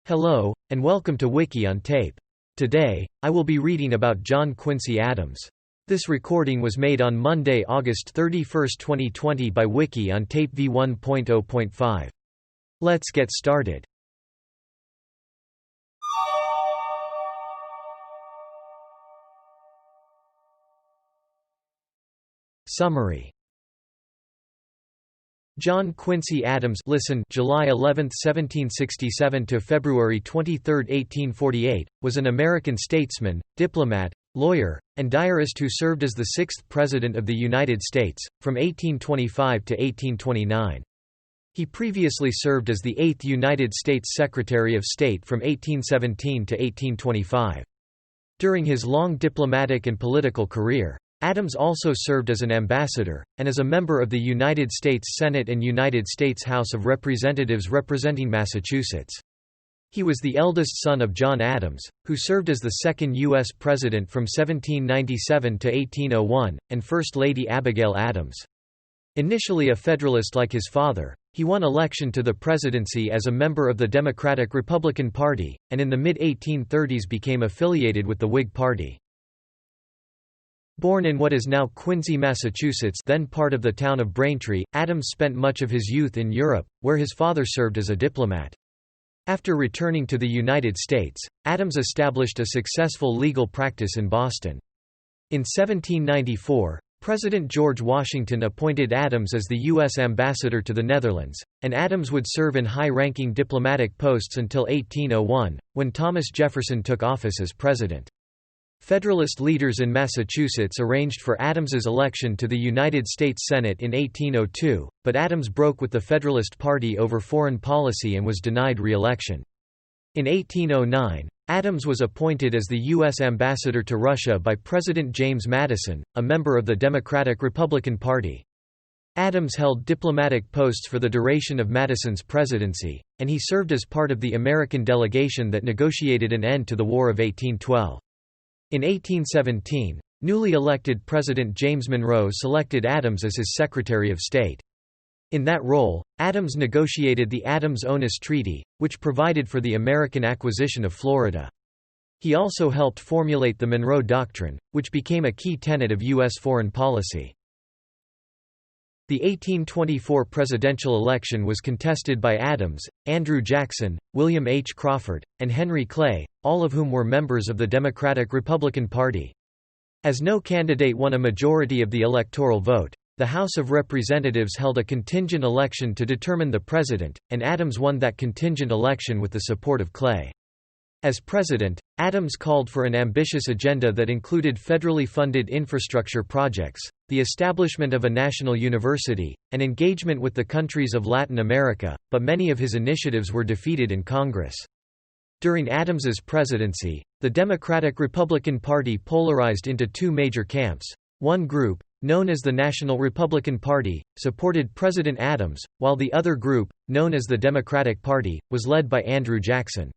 Hello, and welcome to Wiki-On-Tape. Today, I will be reading about John Quincy Adams. This recording was made on Monday, August 31, 2020 by Wiki-On-Tape v1.0.5. Let's get started. Summary. John Quincy Adams July 11, 1767 to February 23, 1848, was an American statesman, diplomat, lawyer, and diarist who served as the sixth President of the United States, from 1825 to 1829. He previously served as the eighth United States Secretary of State from 1817 to 1825. During his long diplomatic and political career, Adams also served as an ambassador, and as a member of the United States Senate and United States House of Representatives representing Massachusetts. He was the eldest son of John Adams, who served as the second U.S. President from 1797 to 1801, and First Lady Abigail Adams. Initially a Federalist like his father, he won election to the presidency as a member of the Democratic-Republican Party, and in the mid-1830s became affiliated with the Whig Party. Born in what is now Quincy, Massachusetts, then part of the town of Braintree, Adams spent much of his youth in Europe, where his father served as a diplomat. After returning to the United States, Adams established a successful legal practice in Boston. In 1794, President George Washington appointed Adams as the U.S. ambassador to the Netherlands, and Adams would serve in high-ranking diplomatic posts until 1801, when Thomas Jefferson took office as president. Federalist leaders in Massachusetts arranged for Adams's election to the United States Senate in 1802, but Adams broke with the Federalist Party over foreign policy and was denied re-election. In 1809, Adams was appointed as the U.S. ambassador to Russia by President James Madison, a member of the Democratic-Republican Party. Adams held diplomatic posts for the duration of Madison's presidency, and he served as part of the American delegation that negotiated an end to the War of 1812. In 1817, newly elected President James Monroe selected Adams as his Secretary of State. In that role, Adams negotiated the Adams-Onís Treaty, which provided for the American acquisition of Florida. He also helped formulate the Monroe Doctrine, which became a key tenet of U.S. foreign policy. The 1824 presidential election was contested by Adams, Andrew Jackson, William H. Crawford, and Henry Clay, all of whom were members of the Democratic-Republican Party. As no candidate won a majority of the electoral vote, the House of Representatives held a contingent election to determine the president, and Adams won that contingent election with the support of Clay. As president, Adams called for an ambitious agenda that included federally funded infrastructure projects, the establishment of a national university, and engagement with the countries of Latin America, but many of his initiatives were defeated in Congress. During Adams's presidency, the Democratic-Republican Party polarized into two major camps. One group, known as the National Republican Party, supported President Adams, while the other group, known as the Democratic Party, was led by Andrew Jackson.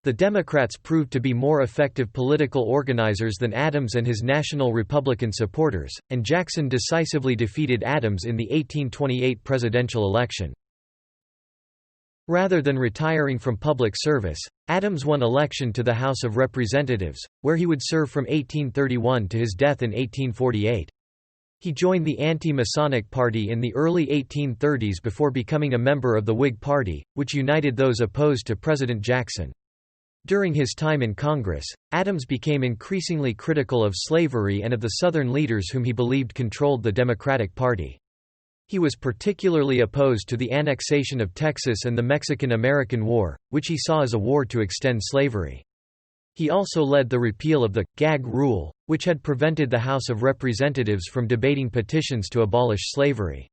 The Democrats proved to be more effective political organizers than Adams and his National Republican supporters, and Jackson decisively defeated Adams in the 1828 presidential election. Rather than retiring from public service, Adams won election to the House of Representatives, where he would serve from 1831 to his death in 1848. He joined the anti-Masonic Party in the early 1830s before becoming a member of the Whig Party, which united those opposed to President Jackson. During his time in Congress, Adams became increasingly critical of slavery and of the Southern leaders whom he believed controlled the Democratic Party. He was particularly opposed to the annexation of Texas and the Mexican-American War, which he saw as a war to extend slavery. He also led the repeal of the «gag rule», which had prevented the House of Representatives from debating petitions to abolish slavery.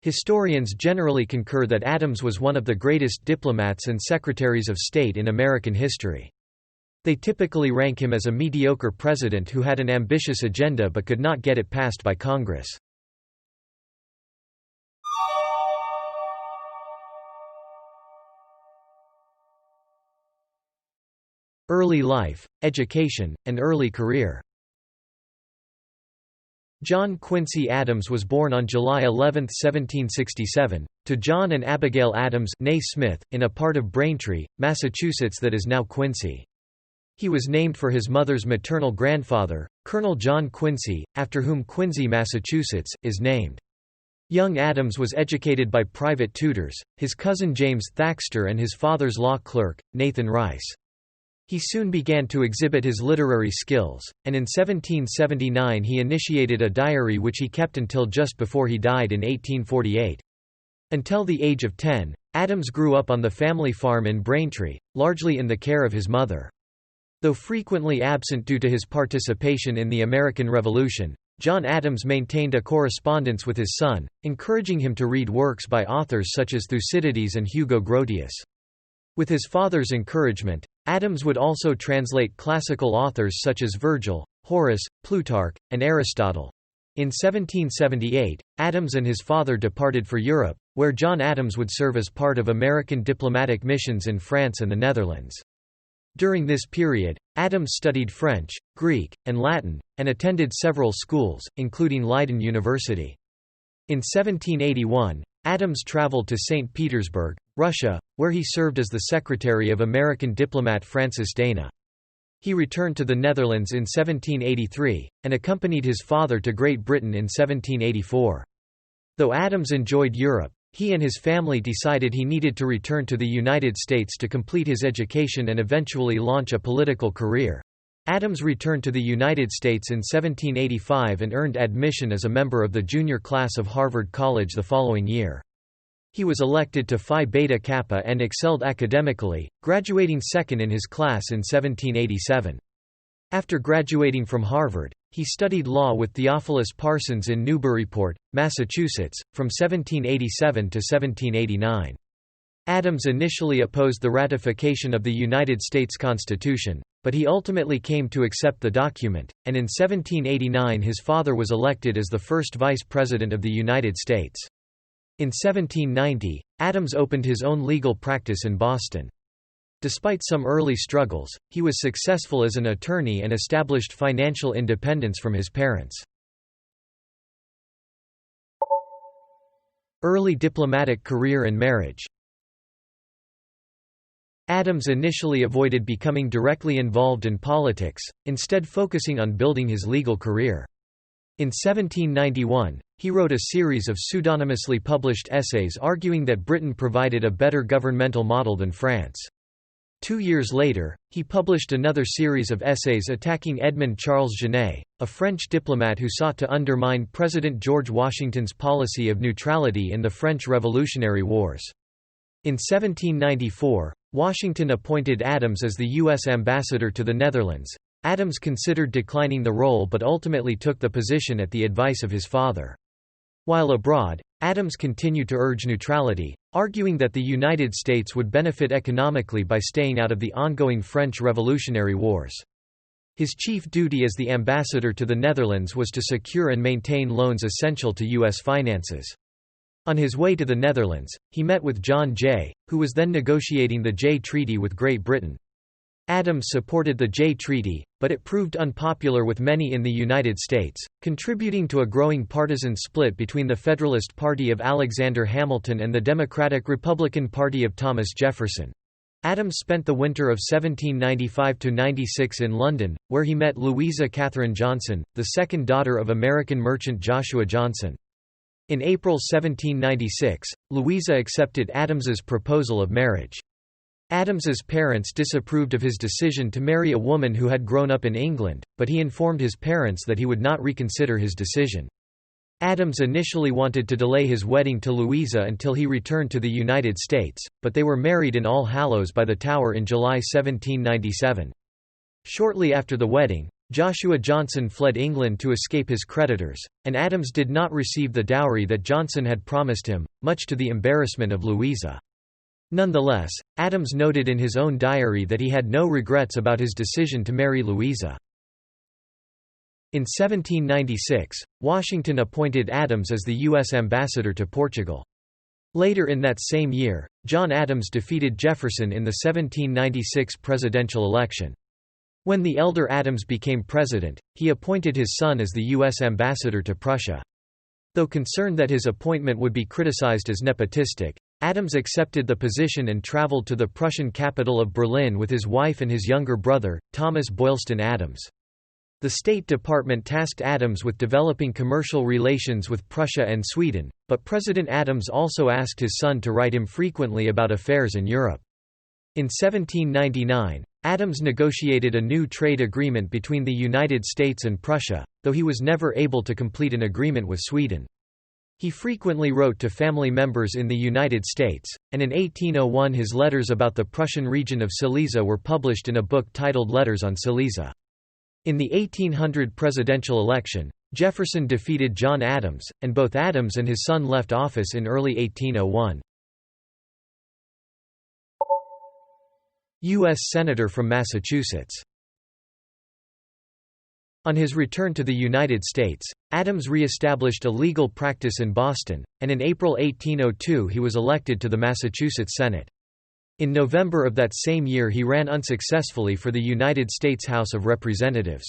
Historians generally concur that Adams was one of the greatest diplomats and secretaries of state in American history. They typically rank him as a mediocre president who had an ambitious agenda but could not get it passed by Congress. Early life, education, and early career. John Quincy Adams was born on July 11, 1767, to John and Abigail Adams née Smith, in a part of Braintree, Massachusetts that is now Quincy. He was named for his mother's maternal grandfather, Colonel John Quincy, after whom Quincy, Massachusetts, is named. Young Adams was educated by private tutors, his cousin James Thaxter and his father's law clerk, Nathan Rice. He soon began to exhibit his literary skills, and in 1779 he initiated a diary which he kept until just before he died in 1848. Until the age of 10, Adams grew up on the family farm in Braintree, largely in the care of his mother. Though frequently absent due to his participation in the American Revolution, John Adams maintained a correspondence with his son, encouraging him to read works by authors such as Thucydides and Hugo Grotius. With his father's encouragement, Adams would also translate classical authors such as Virgil, Horace, Plutarch, and Aristotle. In 1778, Adams and his father departed for Europe, where John Adams would serve as part of American diplomatic missions in France and the Netherlands. During this period, Adams studied French, Greek, and Latin, and attended several schools, including Leiden University. In 1781, Adams traveled to St. Petersburg, Russia, where he served as the secretary of American diplomat Francis Dana. He returned to the Netherlands in 1783, and accompanied his father to Great Britain in 1784. Though Adams enjoyed Europe, he and his family decided he needed to return to the United States to complete his education and eventually launch a political career. Adams returned to the United States in 1785 and earned admission as a member of the junior class of Harvard College the following year. He was elected to Phi Beta Kappa and excelled academically, graduating second in his class in 1787. After graduating from Harvard, he studied law with Theophilus Parsons in Newburyport, Massachusetts, from 1787 to 1789. Adams initially opposed the ratification of the United States Constitution, but he ultimately came to accept the document, and in 1789 his father was elected as the first Vice President of the United States. In 1790, Adams opened his own legal practice in Boston. Despite some early struggles, he was successful as an attorney and established financial independence from his parents. Early diplomatic career and marriage. Adams initially avoided becoming directly involved in politics, instead focusing on building his legal career. In 1791, he wrote a series of pseudonymously published essays arguing that Britain provided a better governmental model than France. 2 years later, he published another series of essays attacking Edmond Charles Genet, a French diplomat who sought to undermine President George Washington's policy of neutrality in the French Revolutionary Wars. In 1794, Washington appointed Adams as the U.S. ambassador to the Netherlands. Adams considered declining the role but ultimately took the position at the advice of his father. While abroad, Adams continued to urge neutrality, arguing that the United States would benefit economically by staying out of the ongoing French Revolutionary Wars. His chief duty as the ambassador to the Netherlands was to secure and maintain loans essential to U.S. finances. On his way to the Netherlands, he met with John Jay, who was then negotiating the Jay Treaty with Great Britain. Adams supported the Jay Treaty, but it proved unpopular with many in the United States, contributing to a growing partisan split between the Federalist Party of Alexander Hamilton and the Democratic-Republican Party of Thomas Jefferson. Adams spent the winter of 1795–96 in London, where he met Louisa Catherine Johnson, the second daughter of American merchant Joshua Johnson. In April 1796, Louisa accepted Adams's proposal of marriage. Adams's parents disapproved of his decision to marry a woman who had grown up in England, but he informed his parents that he would not reconsider his decision. Adams initially wanted to delay his wedding to Louisa until he returned to the United States, but they were married in All Hallows by the Tower in July 1797. Shortly after the wedding, Joshua Johnson fled England to escape his creditors, and Adams did not receive the dowry that Johnson had promised him, much to the embarrassment of Louisa. Nonetheless, Adams noted in his own diary that he had no regrets about his decision to marry Louisa. In 1796, Washington appointed Adams as the U.S. ambassador to Portugal. Later in that same year, John Adams defeated Jefferson in the 1796 presidential election. When the elder Adams became president, he appointed his son as the U.S. ambassador to Prussia. Though concerned that his appointment would be criticized as nepotistic, Adams accepted the position and traveled to the Prussian capital of Berlin with his wife and his younger brother, Thomas Boylston Adams. The State Department tasked Adams with developing commercial relations with Prussia and Sweden, but President Adams also asked his son to write him frequently about affairs in Europe. In 1799, Adams negotiated a new trade agreement between the United States and Prussia, though he was never able to complete an agreement with Sweden. He frequently wrote to family members in the United States, and in 1801 his letters about the Prussian region of Silesia were published in a book titled Letters on Silesia. In the 1800 presidential election, Jefferson defeated John Adams, and both Adams and his son left office in early 1801. U.S. Senator from Massachusetts. On his return to the United States, Adams re-established a legal practice in Boston, and in April 1802 he was elected to the Massachusetts Senate. In November of that same year he ran unsuccessfully for the United States House of Representatives.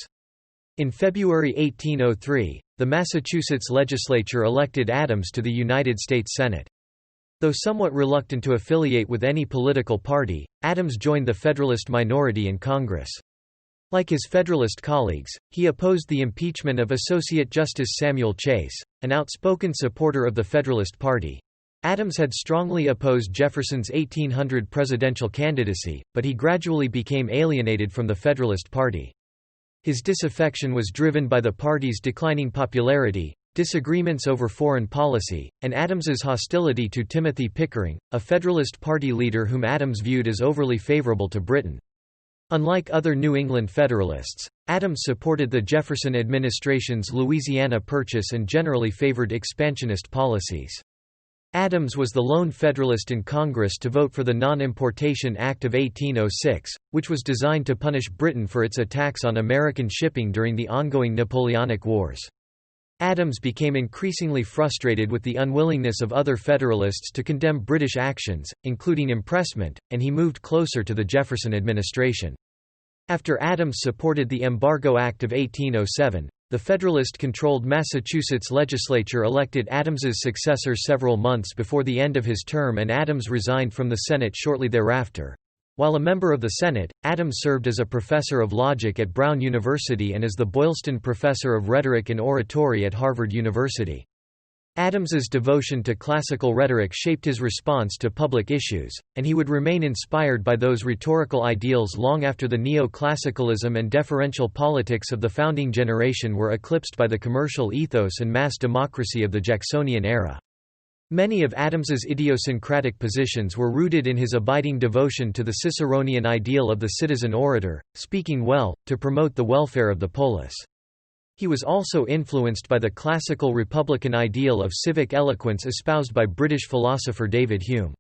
In February 1803, the Massachusetts legislature elected Adams to the United States Senate. Though somewhat reluctant to affiliate with any political party, Adams joined the Federalist minority in Congress. Like his Federalist colleagues, he opposed the impeachment of Associate Justice Samuel Chase, an outspoken supporter of the Federalist Party. Adams had strongly opposed Jefferson's 1800 presidential candidacy, but he gradually became alienated from the Federalist Party. His disaffection was driven by the party's declining popularity, disagreements over foreign policy, and Adams's hostility to Timothy Pickering, a Federalist Party leader whom Adams viewed as overly favorable to Britain. Unlike other New England Federalists, Adams supported the Jefferson administration's Louisiana Purchase and generally favored expansionist policies. Adams was the lone Federalist in Congress to vote for the Non-Importation Act of 1806, which was designed to punish Britain for its attacks on American shipping during the ongoing Napoleonic Wars. Adams became increasingly frustrated with the unwillingness of other Federalists to condemn British actions, including impressment, and he moved closer to the Jefferson administration. After Adams supported the Embargo Act of 1807, the Federalist-controlled Massachusetts legislature elected Adams's successor several months before the end of his term, and Adams resigned from the Senate shortly thereafter. While a member of the Senate, Adams served as a professor of logic at Brown University and as the Boylston Professor of Rhetoric and Oratory at Harvard University. Adams's devotion to classical rhetoric shaped his response to public issues, and he would remain inspired by those rhetorical ideals long after the neo-classicalism and deferential politics of the founding generation were eclipsed by the commercial ethos and mass democracy of the Jacksonian era. Many of Adams's idiosyncratic positions were rooted in his abiding devotion to the Ciceronian ideal of the citizen orator, speaking well, to promote the welfare of the polis. He was also influenced by the classical Republican ideal of civic eloquence espoused by British philosopher David Hume.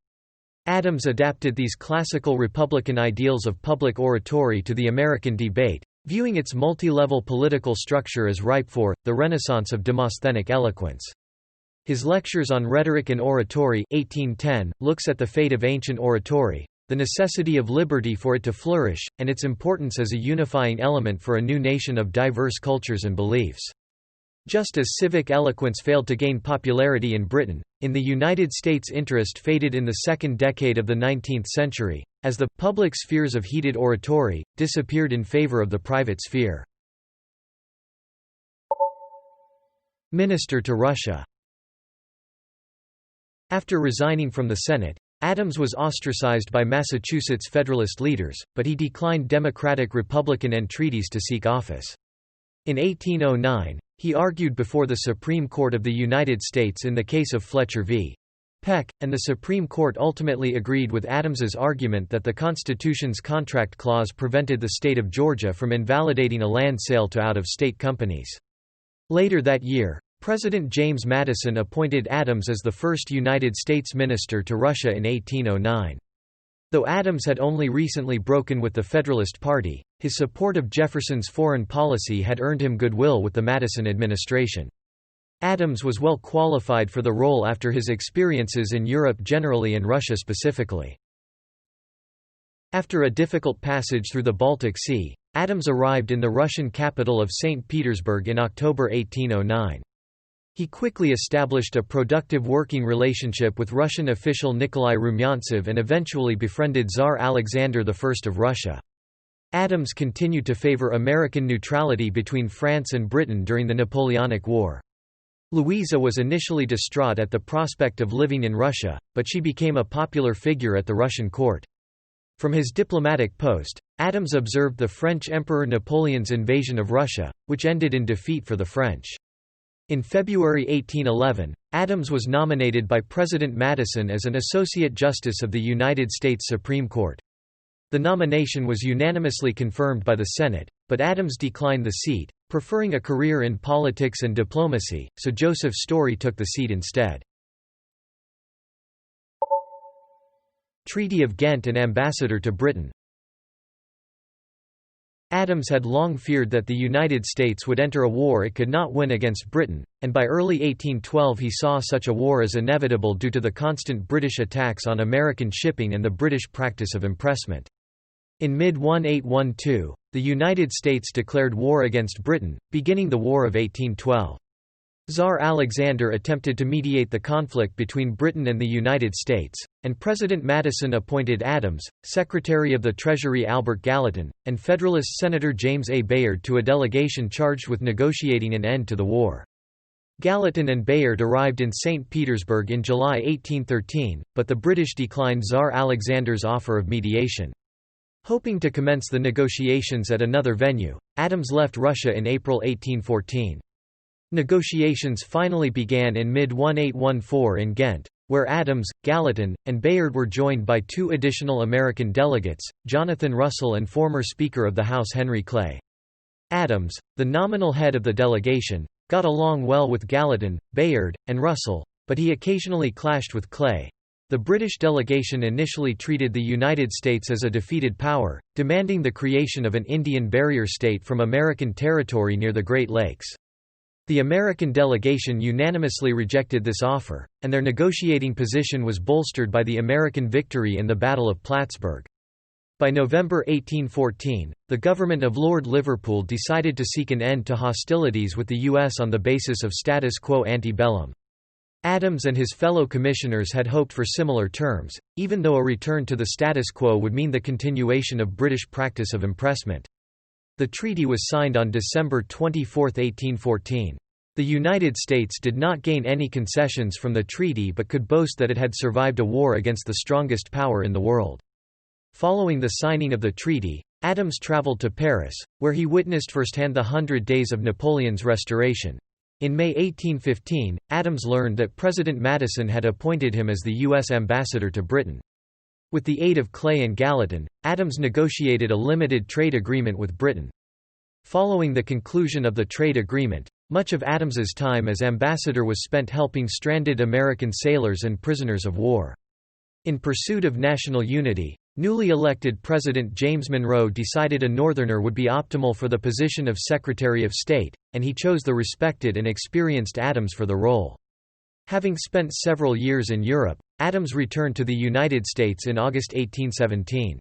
Adams adapted these classical Republican ideals of public oratory to the American debate, viewing its multi-level political structure as ripe for the renaissance of Demosthenic eloquence. His Lectures on Rhetoric and Oratory 1810 looks at the fate of ancient oratory, the necessity of liberty for it to flourish, and its importance as a unifying element for a new nation of diverse cultures and beliefs. Just as civic eloquence failed to gain popularity in Britain, in the United States interest faded in the second decade of the 19th century, as the public spheres of heated oratory disappeared in favor of the private sphere. Minister to Russia. After resigning from the Senate, Adams was ostracized by Massachusetts Federalist leaders, but he declined Democratic-Republican entreaties to seek office. In 1809, he argued before the Supreme Court of the United States in the case of Fletcher v. Peck, and the Supreme Court ultimately agreed with Adams's argument that the Constitution's contract clause prevented the state of Georgia from invalidating a land sale to out-of-state companies. Later that year, President James Madison appointed Adams as the first United States minister to Russia in 1809. Though Adams had only recently broken with the Federalist Party, his support of Jefferson's foreign policy had earned him goodwill with the Madison administration. Adams was well qualified for the role after his experiences in Europe generally and Russia specifically. After a difficult passage through the Baltic Sea, Adams arrived in the Russian capital of St. Petersburg in October 1809. He quickly established a productive working relationship with Russian official Nikolai Rumyantsev and eventually befriended Tsar Alexander I of Russia. Adams continued to favor American neutrality between France and Britain during the Napoleonic War. Louisa was initially distraught at the prospect of living in Russia, but she became a popular figure at the Russian court. From his diplomatic post, Adams observed the French Emperor Napoleon's invasion of Russia, which ended in defeat for the French. In February 1811, Adams was nominated by President Madison as an Associate Justice of the United States Supreme Court. The nomination was unanimously confirmed by the Senate, but Adams declined the seat, preferring a career in politics and diplomacy, so Joseph Story took the seat instead. Treaty of Ghent and ambassador to Britain. Adams had long feared that the United States would enter a war it could not win against Britain, and by early 1812 he saw such a war as inevitable due to the constant British attacks on American shipping and the British practice of impressment. In mid-1812, the United States declared war against Britain, beginning the War of 1812. Tsar Alexander attempted to mediate the conflict between Britain and the United States, and President Madison appointed Adams, Secretary of the Treasury Albert Gallatin, and Federalist Senator James A. Bayard to a delegation charged with negotiating an end to the war. Gallatin and Bayard arrived in St. Petersburg in July 1813, but the British declined Tsar Alexander's offer of mediation. Hoping to commence the negotiations at another venue, Adams left Russia in April 1814. Negotiations finally began in mid-1814 in Ghent, where Adams, Gallatin, and Bayard were joined by two additional American delegates, Jonathan Russell and former Speaker of the House Henry Clay. Adams, the nominal head of the delegation, got along well with Gallatin, Bayard, and Russell, but he occasionally clashed with Clay. The British delegation initially treated the United States as a defeated power, demanding the creation of an Indian barrier state from American territory near the Great Lakes. The American delegation unanimously rejected this offer, and their negotiating position was bolstered by the American victory in the Battle of Plattsburgh. By November 1814, the government of Lord Liverpool decided to seek an end to hostilities with the U.S. on the basis of status quo ante bellum. Adams and his fellow commissioners had hoped for similar terms, even though a return to the status quo would mean the continuation of British practice of impressment. The treaty was signed on December 24, 1814. The United States did not gain any concessions from the treaty but could boast that it had survived a war against the strongest power in the world. Following the signing of the treaty, Adams traveled to Paris, where he witnessed firsthand the 100 Days of Napoleon's restoration. In May 1815, Adams learned that President Madison had appointed him as the U.S. ambassador to Britain. With the aid of Clay and Gallatin, Adams negotiated a limited trade agreement with Britain. Following the conclusion of the trade agreement, much of Adams's time as ambassador was spent helping stranded American sailors and prisoners of war. In pursuit of national unity, newly elected President James Monroe decided a Northerner would be optimal for the position of Secretary of State, and he chose the respected and experienced Adams for the role. Having spent several years in Europe, Adams returned to the United States in August 1817.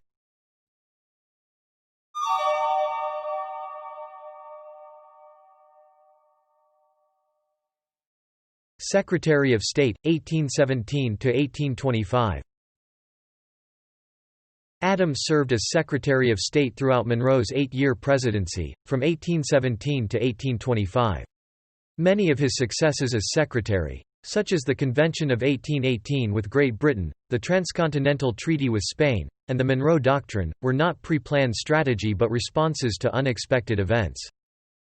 Secretary of State, 1817–1825. Adams served as Secretary of State throughout Monroe's 8-year presidency, from 1817 to 1825. Many of his successes as secretary, such as the Convention of 1818 with Great Britain, the Transcontinental Treaty with Spain, and the Monroe Doctrine, were not pre-planned strategy but responses to unexpected events.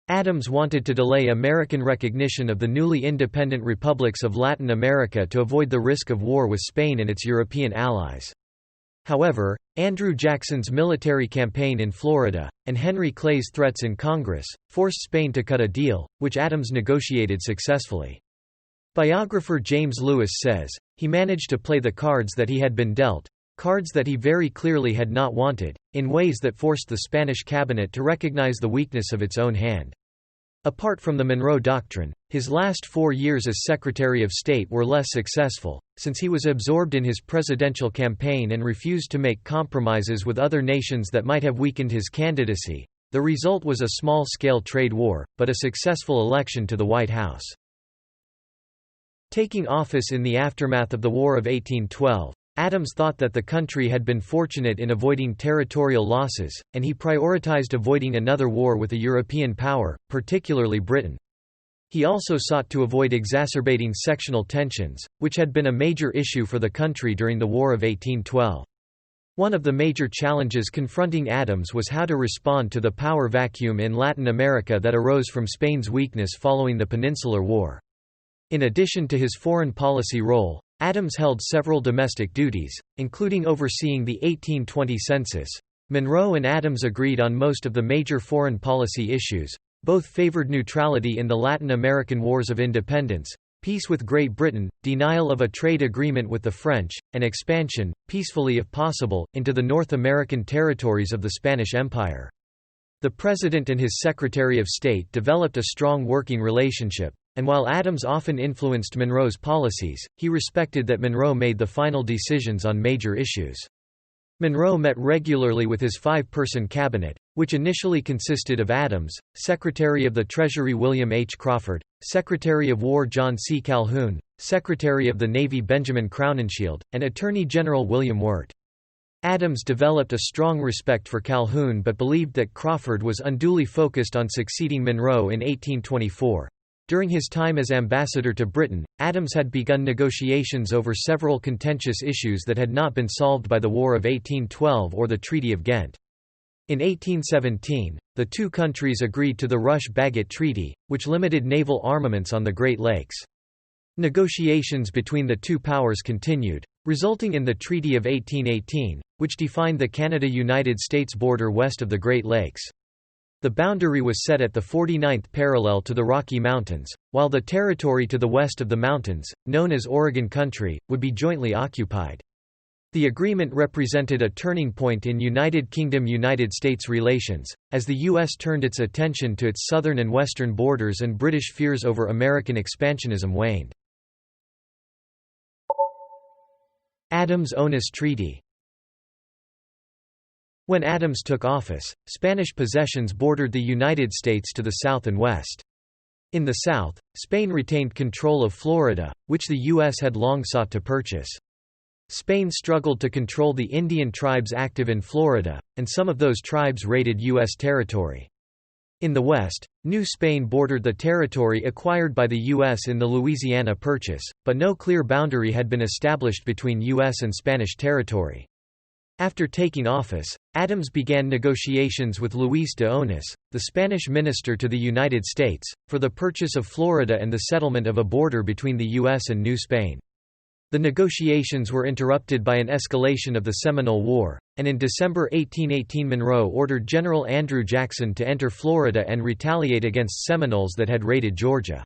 Adams wanted to delay American recognition of the newly independent republics of Latin America to avoid the risk of war with Spain and its European allies. However, Andrew Jackson's military campaign in Florida, and Henry Clay's threats in Congress, forced Spain to cut a deal, which Adams negotiated successfully. Biographer James Lewis says, he managed to play the cards that he had been dealt, cards that he very clearly had not wanted, in ways that forced the Spanish cabinet to recognize the weakness of its own hand. Apart from the Monroe Doctrine, his last 4 years as Secretary of State were less successful, since he was absorbed in his presidential campaign and refused to make compromises with other nations that might have weakened his candidacy. The result was a small-scale trade war, but a successful election to the White House. Taking office in the aftermath of the War of 1812, Adams thought that the country had been fortunate in avoiding territorial losses, and he prioritized avoiding another war with a European power, particularly Britain. He also sought to avoid exacerbating sectional tensions, which had been a major issue for the country during the War of 1812. One of the major challenges confronting Adams was how to respond to the power vacuum in Latin America that arose from Spain's weakness following the Peninsular War. In addition to his foreign policy role, Adams held several domestic duties, including overseeing the 1820 census. Monroe and Adams agreed on most of the major foreign policy issues. Both favored neutrality in the Latin American Wars of Independence, peace with Great Britain, denial of a trade agreement with the French, and expansion, peacefully if possible, into the North American territories of the Spanish Empire. The President and his Secretary of State developed a strong working relationship, and while Adams often influenced Monroe's policies, he respected that Monroe made the final decisions on major issues. Monroe met regularly with his five-person cabinet, which initially consisted of Adams, Secretary of the Treasury William H. Crawford, Secretary of War John C. Calhoun, Secretary of the Navy Benjamin Crowninshield, and Attorney General William Wirt. Adams developed a strong respect for Calhoun but believed that Crawford was unduly focused on succeeding Monroe in 1824. During his time as ambassador to Britain, Adams had begun negotiations over several contentious issues that had not been solved by the War of 1812 or the Treaty of Ghent. In 1817, the two countries agreed to the Rush-Bagot Treaty, which limited naval armaments on the Great Lakes. Negotiations between the two powers continued, resulting in the Treaty of 1818, which defined the Canada-United States border west of the Great Lakes. The boundary was set at the 49th parallel to the Rocky Mountains, while the territory to the west of the mountains, known as Oregon Country, would be jointly occupied. The agreement represented a turning point in United Kingdom–United States relations, as the U.S. turned its attention to its southern and western borders and British fears over American expansionism waned. Adams–Onís Treaty. When Adams took office, Spanish possessions bordered the United States to the south and west. In the south, Spain retained control of Florida, which the U.S. had long sought to purchase. Spain struggled to control the Indian tribes active in Florida, and some of those tribes raided U.S. territory. In the west, New Spain bordered the territory acquired by the U.S. in the Louisiana Purchase, but no clear boundary had been established between U.S. and Spanish territory. After taking office, Adams began negotiations with Luis de Onís, the Spanish minister to the United States, for the purchase of Florida and the settlement of a border between the U.S. and New Spain. The negotiations were interrupted by an escalation of the Seminole War, and in December 1818 Monroe ordered General Andrew Jackson to enter Florida and retaliate against Seminoles that had raided Georgia.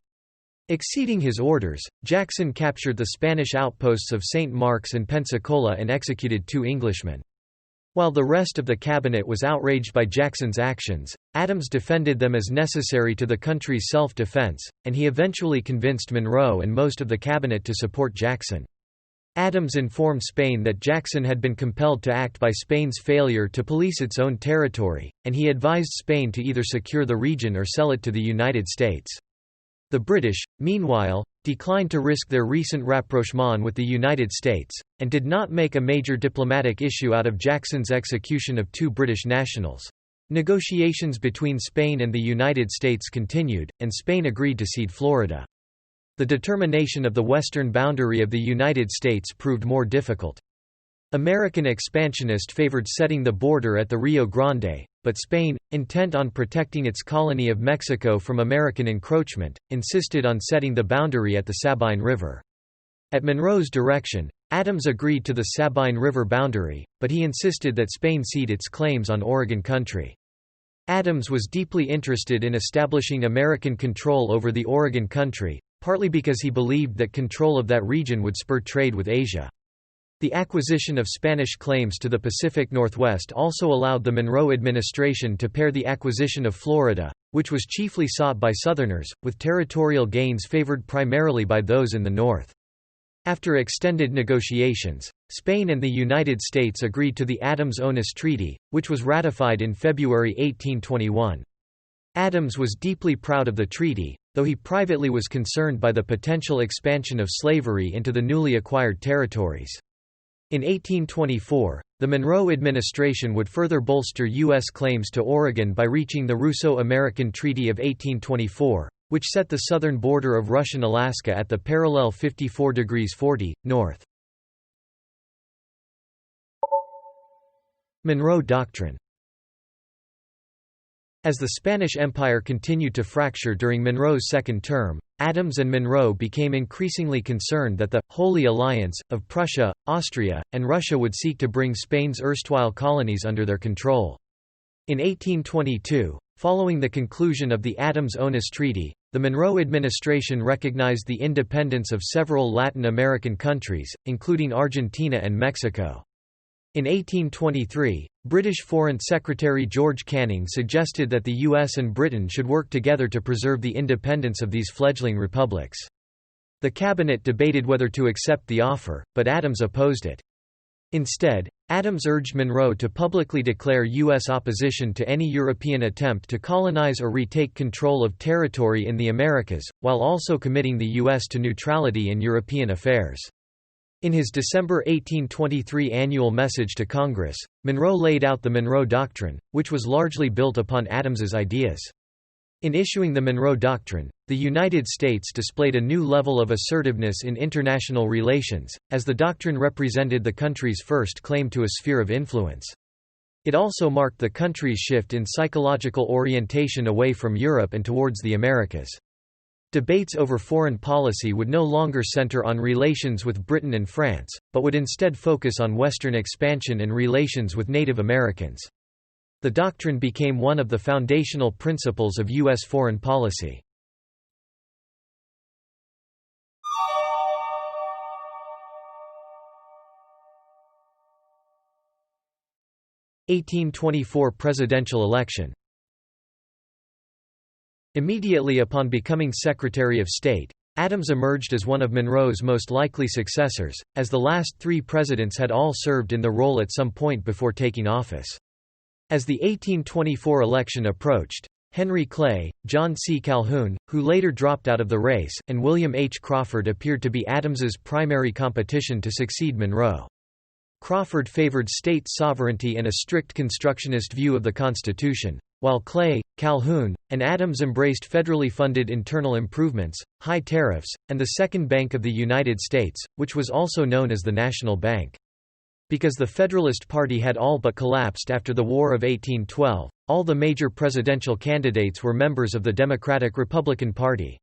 Exceeding his orders, Jackson captured the Spanish outposts of St. Mark's and Pensacola and executed 2 Englishmen. While the rest of the cabinet was outraged by Jackson's actions, Adams defended them as necessary to the country's self-defense, and he eventually convinced Monroe and most of the cabinet to support Jackson. Adams informed Spain that Jackson had been compelled to act by Spain's failure to police its own territory, and he advised Spain to either secure the region or sell it to the United States. The British, meanwhile, declined to risk their recent rapprochement with the United States, and did not make a major diplomatic issue out of Jackson's execution of 2 British nationals. Negotiations between Spain and the United States continued, and Spain agreed to cede Florida. The determination of the western boundary of the United States proved more difficult. American expansionists favored setting the border at the Rio Grande, but Spain, intent on protecting its colony of Mexico from American encroachment, insisted on setting the boundary at the Sabine River. At Monroe's direction, Adams agreed to the Sabine River boundary, but he insisted that Spain cede its claims on Oregon Country. Adams was deeply interested in establishing American control over the Oregon Country, partly because he believed that control of that region would spur trade with Asia. The acquisition of Spanish claims to the Pacific Northwest also allowed the Monroe administration to pair the acquisition of Florida, which was chiefly sought by Southerners, with territorial gains favored primarily by those in the North. After extended negotiations, Spain and the United States agreed to the Adams-Onís Treaty, which was ratified in February 1821. Adams was deeply proud of the treaty, though he privately was concerned by the potential expansion of slavery into the newly acquired territories. In 1824, the Monroe administration would further bolster U.S. claims to Oregon by reaching the Russo-American Treaty of 1824, which set the southern border of Russian Alaska at the parallel 54°40' north. Monroe Doctrine. As the Spanish Empire continued to fracture during Monroe's second term, Adams and Monroe became increasingly concerned that the «Holy Alliance» of Prussia, Austria, and Russia would seek to bring Spain's erstwhile colonies under their control. In 1822, following the conclusion of the Adams-Onís Treaty, the Monroe administration recognized the independence of several Latin American countries, including Argentina and Mexico. In 1823, British Foreign Secretary George Canning suggested that the US and Britain should work together to preserve the independence of these fledgling republics. The cabinet debated whether to accept the offer, but Adams opposed it. Instead, Adams urged Monroe to publicly declare U.S. opposition to any European attempt to colonize or retake control of territory in the Americas, while also committing the U.S. to neutrality in European affairs. In his December 1823 annual message to Congress, Monroe laid out the Monroe Doctrine, which was largely built upon Adams's ideas. In issuing the Monroe Doctrine, the United States displayed a new level of assertiveness in international relations, as the doctrine represented the country's first claim to a sphere of influence. It also marked the country's shift in psychological orientation away from Europe and towards the Americas. Debates over foreign policy would no longer center on relations with Britain and France, but would instead focus on Western expansion and relations with Native Americans. The doctrine became one of the foundational principles of U.S. foreign policy. (1824) presidential election. Immediately upon becoming Secretary of State, Adams emerged as one of Monroe's most likely successors, as the last three presidents had all served in the role at some point before taking office. As the 1824 election approached, Henry Clay, John C. Calhoun, who later dropped out of the race, and William H. Crawford appeared to be Adams's primary competition to succeed Monroe. Crawford favored state sovereignty and a strict constructionist view of the Constitution, while Clay, Calhoun, and Adams embraced federally funded internal improvements, high tariffs, and the Second Bank of the United States, which was also known as the National Bank. Because the Federalist Party had all but collapsed after the War of 1812, all the major presidential candidates were members of the Democratic-Republican Party.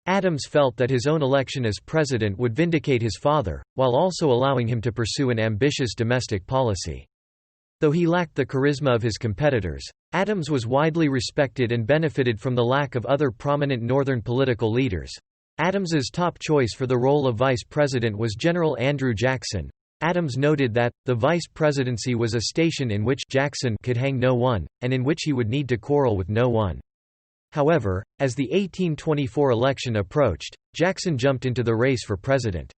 Adams felt that his own election as president would vindicate his father, while also allowing him to pursue an ambitious domestic policy. Though he lacked the charisma of his competitors, Adams was widely respected and benefited from the lack of other prominent Northern political leaders. Adams's top choice for the role of vice president was General Andrew Jackson. Adams noted that, the vice presidency was a station in which Jackson could hang no one, and in which he would need to quarrel with no one. However, as the 1824 election approached, Jackson jumped into the race for president.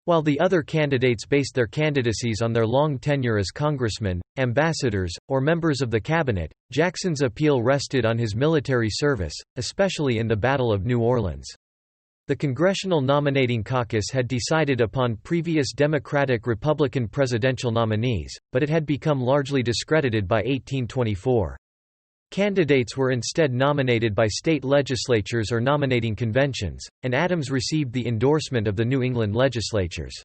While the other candidates based their candidacies on their long tenure as congressmen, ambassadors, or members of the cabinet, Jackson's appeal rested on his military service, especially in the Battle of New Orleans. The Congressional Nominating Caucus had decided upon previous Democratic-Republican presidential nominees, but it had become largely discredited by 1824. Candidates were instead nominated by state legislatures or nominating conventions, and Adams received the endorsement of the New England legislatures.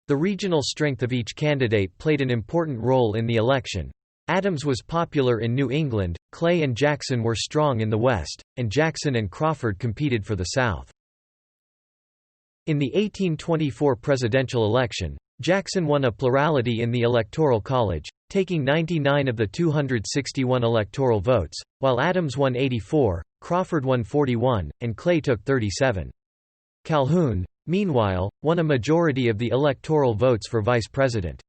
The regional strength of each candidate played an important role in the election. Adams was popular in New England, Clay and Jackson were strong in the West, and Jackson and Crawford competed for the South. In the 1824 presidential election, Jackson won a plurality in the Electoral College, taking 99 of the 261 electoral votes, while Adams won 84, Crawford won 41, and Clay took 37. Calhoun, meanwhile, won a majority of the electoral votes for vice president.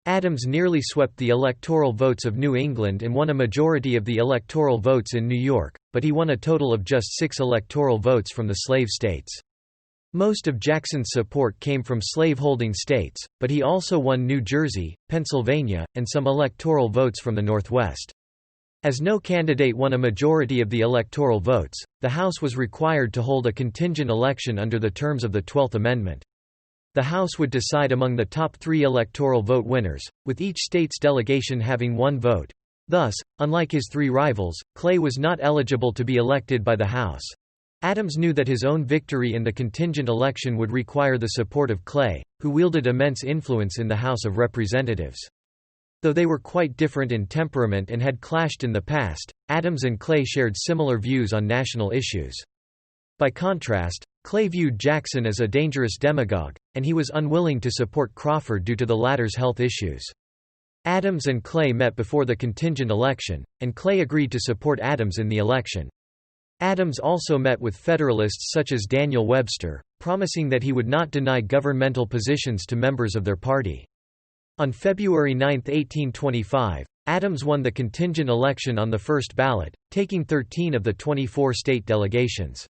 Adams nearly swept the electoral votes of New England and won a majority of the electoral votes in New York, but he won a total of just 6 electoral votes from the slave states. Most of Jackson's support came from slave-holding states, but he also won New Jersey, Pennsylvania, and some electoral votes from the Northwest. As no candidate won a majority of the electoral votes, the House was required to hold a contingent election under the terms of the 12th Amendment. The House would decide among the top 3 electoral vote winners, with each state's delegation having 1 vote. Thus, unlike his 3 rivals, Clay was not eligible to be elected by the House. Adams knew that his own victory in the contingent election would require the support of Clay, who wielded immense influence in the House of Representatives. Though they were quite different in temperament and had clashed in the past, Adams and Clay shared similar views on national issues. By contrast, Clay viewed Jackson as a dangerous demagogue, and he was unwilling to support Crawford due to the latter's health issues. Adams and Clay met before the contingent election, and Clay agreed to support Adams in the election. Adams also met with Federalists such as Daniel Webster, promising that he would not deny governmental positions to members of their party. On February 9, 1825, Adams won the contingent election on the first ballot, taking 13 of the 24 state delegations.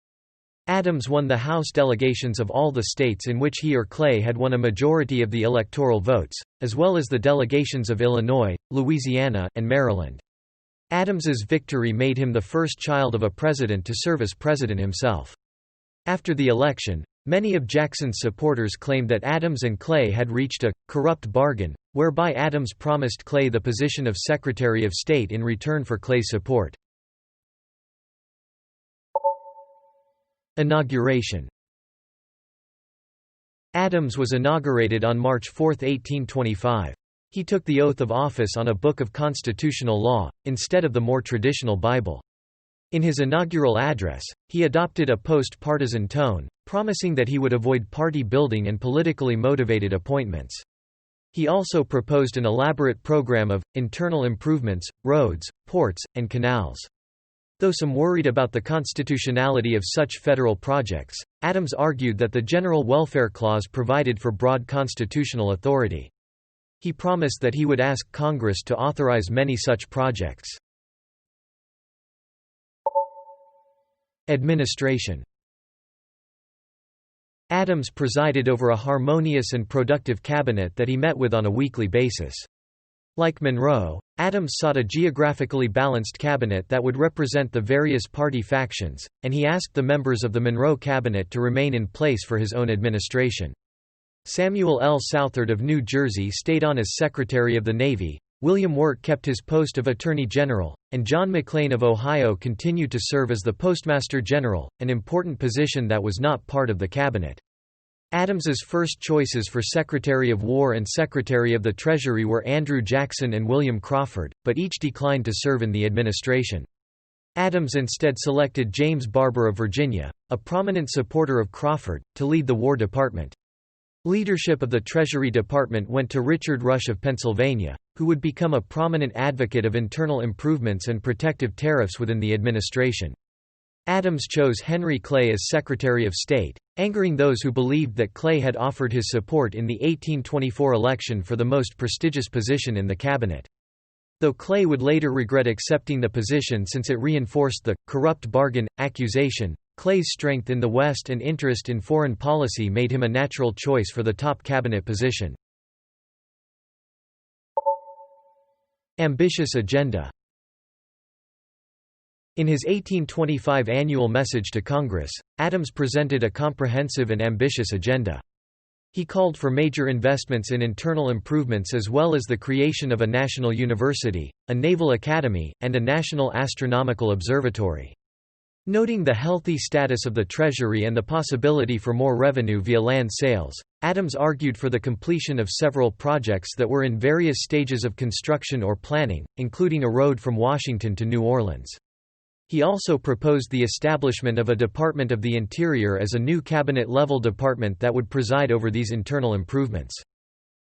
Adams won the House delegations of all the states in which he or Clay had won a majority of the electoral votes, as well as the delegations of Illinois, Louisiana, and Maryland. Adams's victory made him the first child of a president to serve as president himself. After the election, many of Jackson's supporters claimed that Adams and Clay had reached a corrupt bargain, whereby Adams promised Clay the position of Secretary of State in return for Clay's support. Inauguration. Adams was inaugurated on March 4, 1825. He took the oath of office on a book of constitutional law, instead of the more traditional Bible. In his inaugural address, he adopted a post-partisan tone, promising that he would avoid party building and politically motivated appointments. He also proposed an elaborate program of internal improvements, roads, ports, and canals. Though some worried about the constitutionality of such federal projects, Adams argued that the General Welfare Clause provided for broad constitutional authority. He promised that he would ask Congress to authorize many such projects. Administration. Adams presided over a harmonious and productive cabinet that he met with on a weekly basis. Like Monroe, Adams sought a geographically balanced cabinet that would represent the various party factions, and he asked the members of the Monroe cabinet to remain in place for his own administration. Samuel L. Southard of New Jersey stayed on as Secretary of the Navy, William Wirt kept his post of Attorney General, and John McLean of Ohio continued to serve as the Postmaster General, an important position that was not part of the cabinet. Adams's first choices for Secretary of War and Secretary of the Treasury were Andrew Jackson and William Crawford, but each declined to serve in the administration. Adams instead selected James Barber of Virginia, a prominent supporter of Crawford, to lead the War Department. Leadership of the Treasury Department went to Richard Rush of Pennsylvania, who would become a prominent advocate of internal improvements and protective tariffs within the administration. Adams chose Henry Clay as Secretary of State, angering those who believed that Clay had offered his support in the 1824 election for the most prestigious position in the cabinet. Though Clay would later regret accepting the position since it reinforced the corrupt bargain accusation, Clay's strength in the West and interest in foreign policy made him a natural choice for the top cabinet position. Ambitious agenda. In his 1825 annual message to Congress, Adams presented a comprehensive and ambitious agenda. He called for major investments in internal improvements as well as the creation of a national university, a naval academy, and a national astronomical observatory. Noting the healthy status of the Treasury and the possibility for more revenue via land sales, Adams argued for the completion of several projects that were in various stages of construction or planning, including a road from Washington to New Orleans. He also proposed the establishment of a Department of the Interior as a new cabinet-level department that would preside over these internal improvements.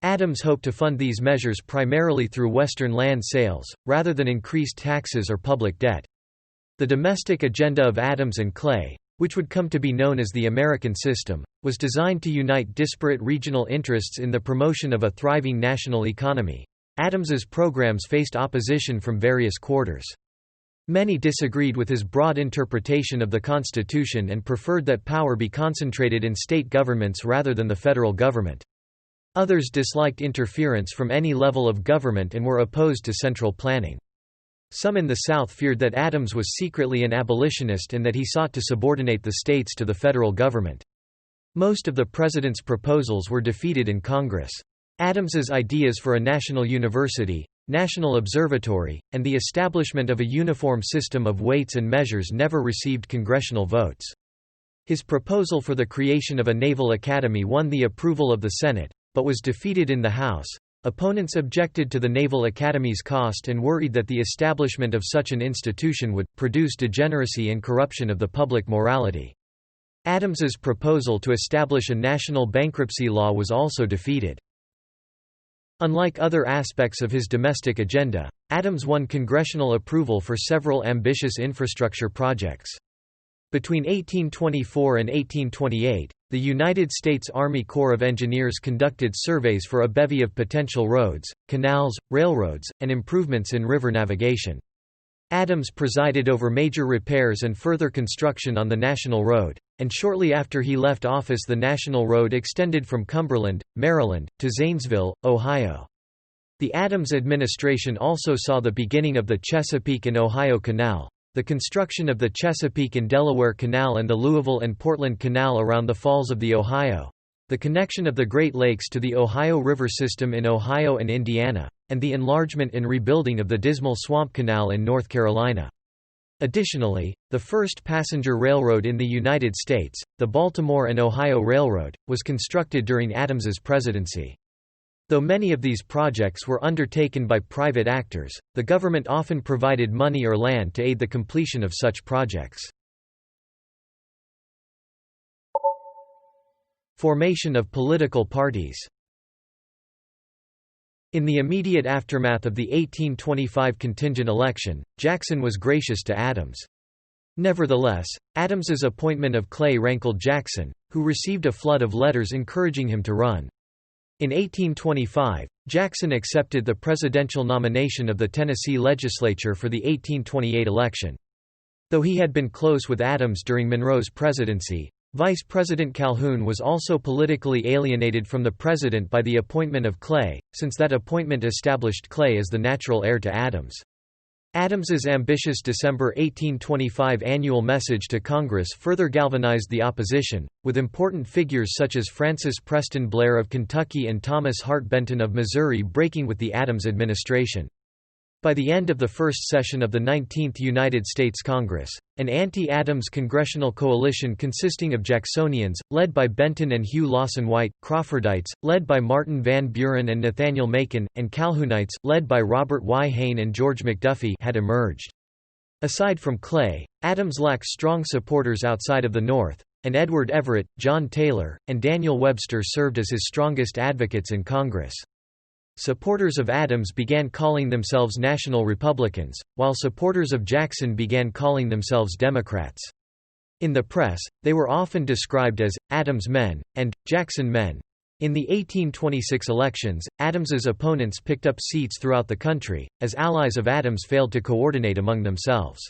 Adams hoped to fund these measures primarily through Western land sales, rather than increased taxes or public debt. The domestic agenda of Adams and Clay, which would come to be known as the American System, was designed to unite disparate regional interests in the promotion of a thriving national economy. Adams's programs faced opposition from various quarters. Many disagreed with his broad interpretation of the Constitution and preferred that power be concentrated in state governments rather than the federal government. Others disliked interference from any level of government and were opposed to central planning. Some in the South feared that Adams was secretly an abolitionist and that he sought to subordinate the states to the federal government. Most of the president's proposals were defeated in Congress. Adams's ideas for a national university, national observatory, and the establishment of a uniform system of weights and measures never received congressional votes. His proposal for the creation of a naval academy won the approval of the Senate, but was defeated in the House. Opponents objected to the Naval Academy's cost and worried that the establishment of such an institution would produce degeneracy and corruption of the public morality. Adams's proposal to establish a national bankruptcy law was also defeated. Unlike other aspects of his domestic agenda, Adams won congressional approval for several ambitious infrastructure projects. Between 1824 and 1828, the United States Army Corps of Engineers conducted surveys for a bevy of potential roads, canals, railroads, and improvements in river navigation. Adams presided over major repairs and further construction on the National Road, and shortly after he left office the National Road extended from Cumberland, Maryland, to Zanesville, Ohio. The Adams administration also saw the beginning of the Chesapeake and Ohio Canal, the construction of the Chesapeake and Delaware Canal and the Louisville and Portland Canal around the Falls of the Ohio, the connection of the Great Lakes to the Ohio River system in Ohio and Indiana, and the enlargement and rebuilding of the Dismal Swamp Canal in North Carolina. Additionally, the first passenger railroad in the United States, the Baltimore and Ohio Railroad, was constructed during Adams's presidency. Though many of these projects were undertaken by private actors, the government often provided money or land to aid the completion of such projects. Formation of political parties. In the immediate aftermath of the 1825 contingent election, Jackson was gracious to Adams. Nevertheless, Adams's appointment of Clay rankled Jackson, who received a flood of letters encouraging him to run. In 1825, Jackson accepted the presidential nomination of the Tennessee legislature for the 1828 election. Though he had been close with Adams during Monroe's presidency, Vice President Calhoun was also politically alienated from the president by the appointment of Clay, since that appointment established Clay as the natural heir to Adams. Adams's ambitious December 1825 annual message to Congress further galvanized the opposition, with important figures such as Francis Preston Blair of Kentucky and Thomas Hart Benton of Missouri breaking with the Adams administration. By the end of the first session of the 19th United States Congress, an anti-Adams congressional coalition consisting of Jacksonians, led by Benton and Hugh Lawson White, Crawfordites, led by Martin Van Buren and Nathaniel Macon, and Calhounites, led by Robert Y. Hayne and George McDuffie, had emerged. Aside from Clay, Adams lacked strong supporters outside of the North, and Edward Everett, John Taylor, and Daniel Webster served as his strongest advocates in Congress. Supporters of Adams began calling themselves National Republicans, while supporters of Jackson began calling themselves Democrats. In the press, they were often described as Adams men and Jackson men. In the 1826 elections, Adams's opponents picked up seats throughout the country, as allies of Adams failed to coordinate among themselves.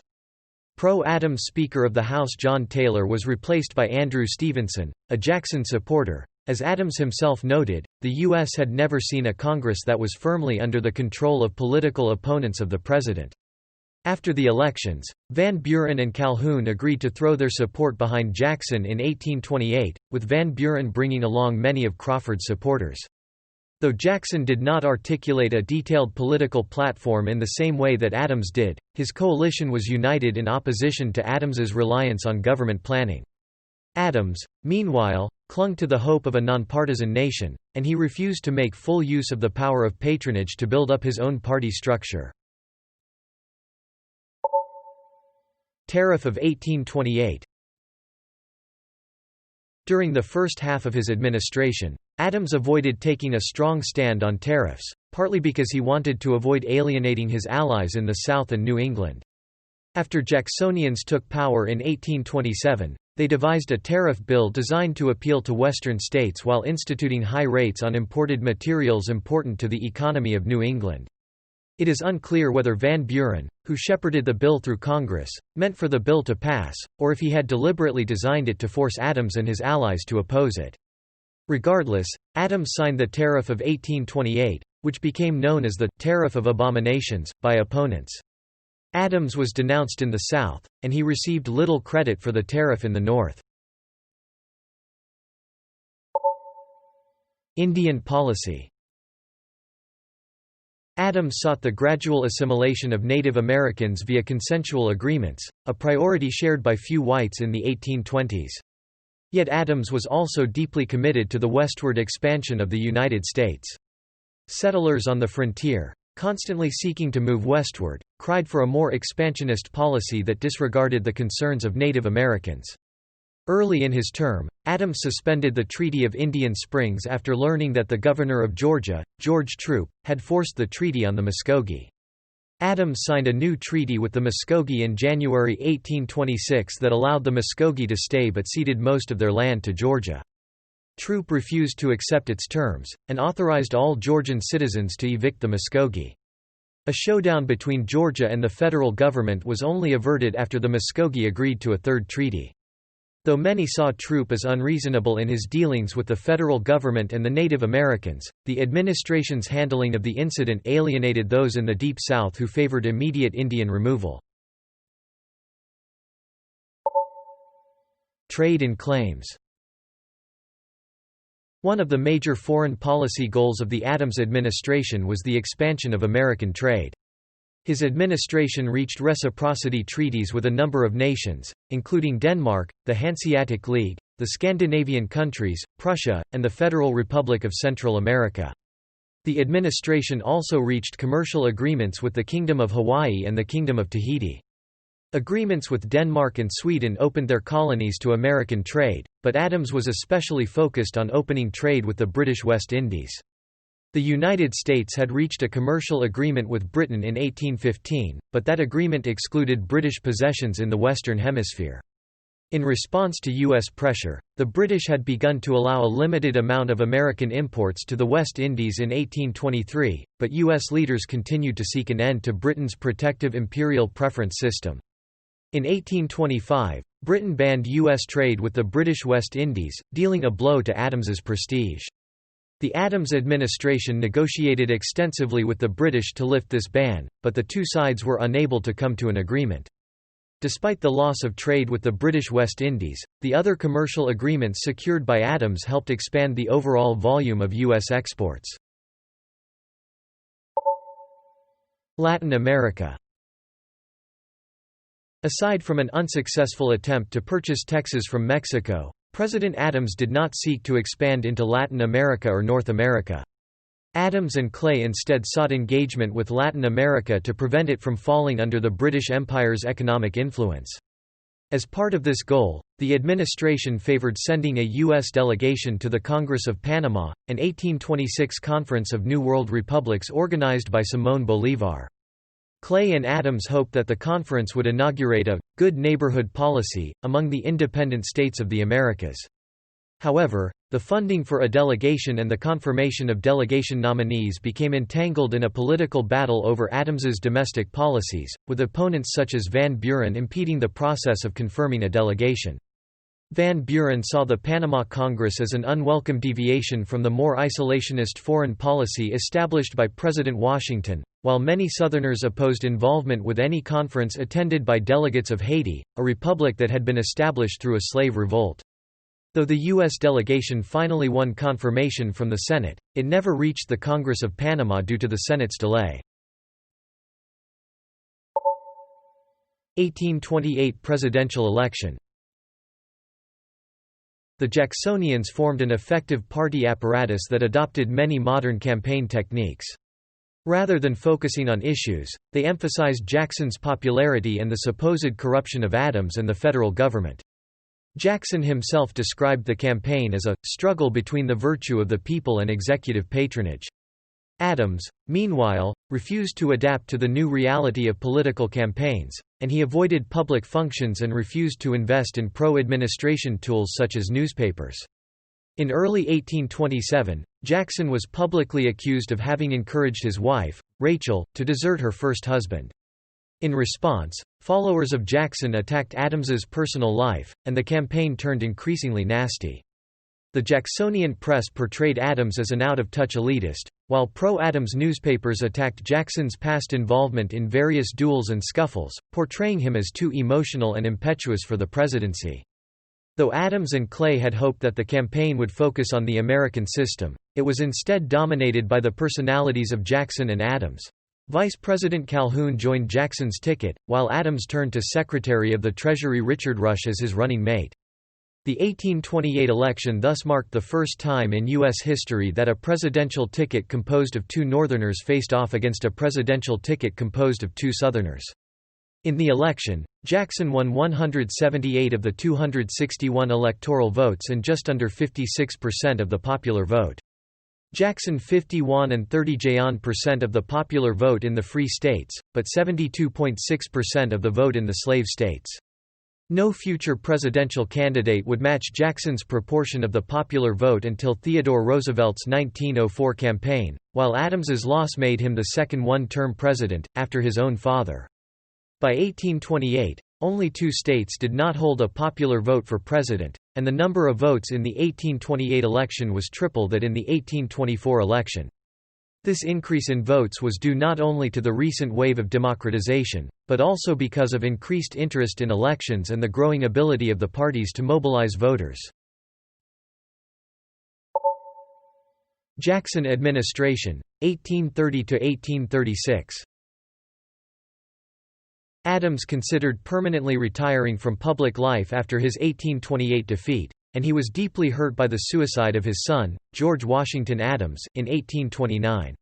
Pro-Adams Speaker of the House John Taylor was replaced by Andrew Stevenson, a Jackson supporter. As Adams himself noted, the U.S. had never seen a Congress that was firmly under the control of political opponents of the president. After the elections, Van Buren and Calhoun agreed to throw their support behind Jackson in 1828, with Van Buren bringing along many of Crawford's supporters. Though Jackson did not articulate a detailed political platform in the same way that Adams did, his coalition was united in opposition to Adams's reliance on government planning. Adams, meanwhile, clung to the hope of a nonpartisan nation, and he refused to make full use of the power of patronage to build up his own party structure. Tariff of 1828. During the first half of his administration, Adams avoided taking a strong stand on tariffs, partly because he wanted to avoid alienating his allies in the South and New England. After Jacksonians took power in 1827, they devised a tariff bill designed to appeal to Western states while instituting high rates on imported materials important to the economy of New England. It is unclear whether Van Buren, who shepherded the bill through Congress, meant for the bill to pass, or if he had deliberately designed it to force Adams and his allies to oppose it. Regardless, Adams signed the Tariff of 1828, which became known as the Tariff of Abominations by opponents. Adams was denounced in the South, and he received little credit for the tariff in the North. Indian policy. Adams sought the gradual assimilation of Native Americans via consensual agreements, a priority shared by few whites in the 1820s. Yet Adams was also deeply committed to the westward expansion of the United States. Settlers on the frontier, constantly seeking to move westward, cried for a more expansionist policy that disregarded the concerns of Native Americans. Early in his term, Adams suspended the Treaty of Indian Springs after learning that the governor of Georgia, George Troup, had forced the treaty on the Muskogee. Adams signed a new treaty with the Muskogee in January 1826 that allowed the Muskogee to stay but ceded most of their land to Georgia. Troup refused to accept its terms, and authorized all Georgian citizens to evict the Muskogee. A showdown between Georgia and the federal government was only averted after the Muskogee agreed to a third treaty. Though many saw Troup as unreasonable in his dealings with the federal government and the Native Americans, the administration's handling of the incident alienated those in the Deep South who favored immediate Indian removal. Trade and claims. One of the major foreign policy goals of the Adams administration was the expansion of American trade. His administration reached reciprocity treaties with a number of nations, including Denmark, the Hanseatic League, the Scandinavian countries, Prussia, and the Federal Republic of Central America. The administration also reached commercial agreements with the Kingdom of Hawaii and the Kingdom of Tahiti. Agreements with Denmark and Sweden opened their colonies to American trade, but Adams was especially focused on opening trade with the British West Indies. The United States had reached a commercial agreement with Britain in 1815, but that agreement excluded British possessions in the Western Hemisphere. In response to U.S. pressure, the British had begun to allow a limited amount of American imports to the West Indies in 1823, but U.S. leaders continued to seek an end to Britain's protective imperial preference system. In 1825, Britain banned U.S. trade with the British West Indies, dealing a blow to Adams's prestige. The Adams administration negotiated extensively with the British to lift this ban, but the two sides were unable to come to an agreement. Despite the loss of trade with the British West Indies, the other commercial agreements secured by Adams helped expand the overall volume of U.S. exports. Latin America. Aside from an unsuccessful attempt to purchase Texas from Mexico, President Adams did not seek to expand into Latin America or North America. Adams and Clay instead sought engagement with Latin America to prevent it from falling under the British Empire's economic influence. As part of this goal, the administration favored sending a U.S. delegation to the Congress of Panama, an 1826 conference of New World republics organized by Simón Bolívar. Clay and Adams hoped that the conference would inaugurate a good neighborhood policy among the independent states of the Americas. However, the funding for a delegation and the confirmation of delegation nominees became entangled in a political battle over Adams's domestic policies, with opponents such as Van Buren impeding the process of confirming a delegation. Van Buren saw the Panama Congress as an unwelcome deviation from the more isolationist foreign policy established by President Washington, while many Southerners opposed involvement with any conference attended by delegates of Haiti, a republic that had been established through a slave revolt. Though the U.S. delegation finally won confirmation from the Senate, it never reached the Congress of Panama due to the Senate's delay. 1828 presidential election. The Jacksonians formed an effective party apparatus that adopted many modern campaign techniques. Rather than focusing on issues, they emphasized Jackson's popularity and the supposed corruption of Adams and the federal government. Jackson himself described the campaign as a struggle between the virtue of the people and executive patronage. Adams, meanwhile, refused to adapt to the new reality of political campaigns, and he avoided public functions and refused to invest in pro-administration tools such as newspapers. In early 1827, Jackson was publicly accused of having encouraged his wife, Rachel, to desert her first husband. In response, followers of Jackson attacked Adams's personal life, and the campaign turned increasingly nasty. The Jacksonian press portrayed Adams as an out-of-touch elitist, while pro-Adams newspapers attacked Jackson's past involvement in various duels and scuffles, portraying him as too emotional and impetuous for the presidency. Though Adams and Clay had hoped that the campaign would focus on the American system, it was instead dominated by the personalities of Jackson and Adams. Vice President Calhoun joined Jackson's ticket, while Adams turned to Secretary of the Treasury Richard Rush as his running mate. The 1828 election thus marked the first time in U.S. history that a presidential ticket composed of two Northerners faced off against a presidential ticket composed of two Southerners. In the election, Jackson won 178 of the 261 electoral votes and just under 56% of the popular vote. Jackson 51 and 30% of the popular vote in the free states, but 72.6% of the vote in the slave states. No future presidential candidate would match Jackson's proportion of the popular vote until Theodore Roosevelt's 1904 campaign, while Adams's loss made him the second one-term president, after his own father. By 1828, only 2 states did not hold a popular vote for president, and the number of votes in the 1828 election was triple that in the 1824 election. This increase in votes was due not only to the recent wave of democratization, but also because of increased interest in elections and the growing ability of the parties to mobilize voters. Jackson administration, 1830–1836. Adams considered permanently retiring from public life after his 1828 defeat, and he was deeply hurt by the suicide of his son, George Washington Adams, in 1829.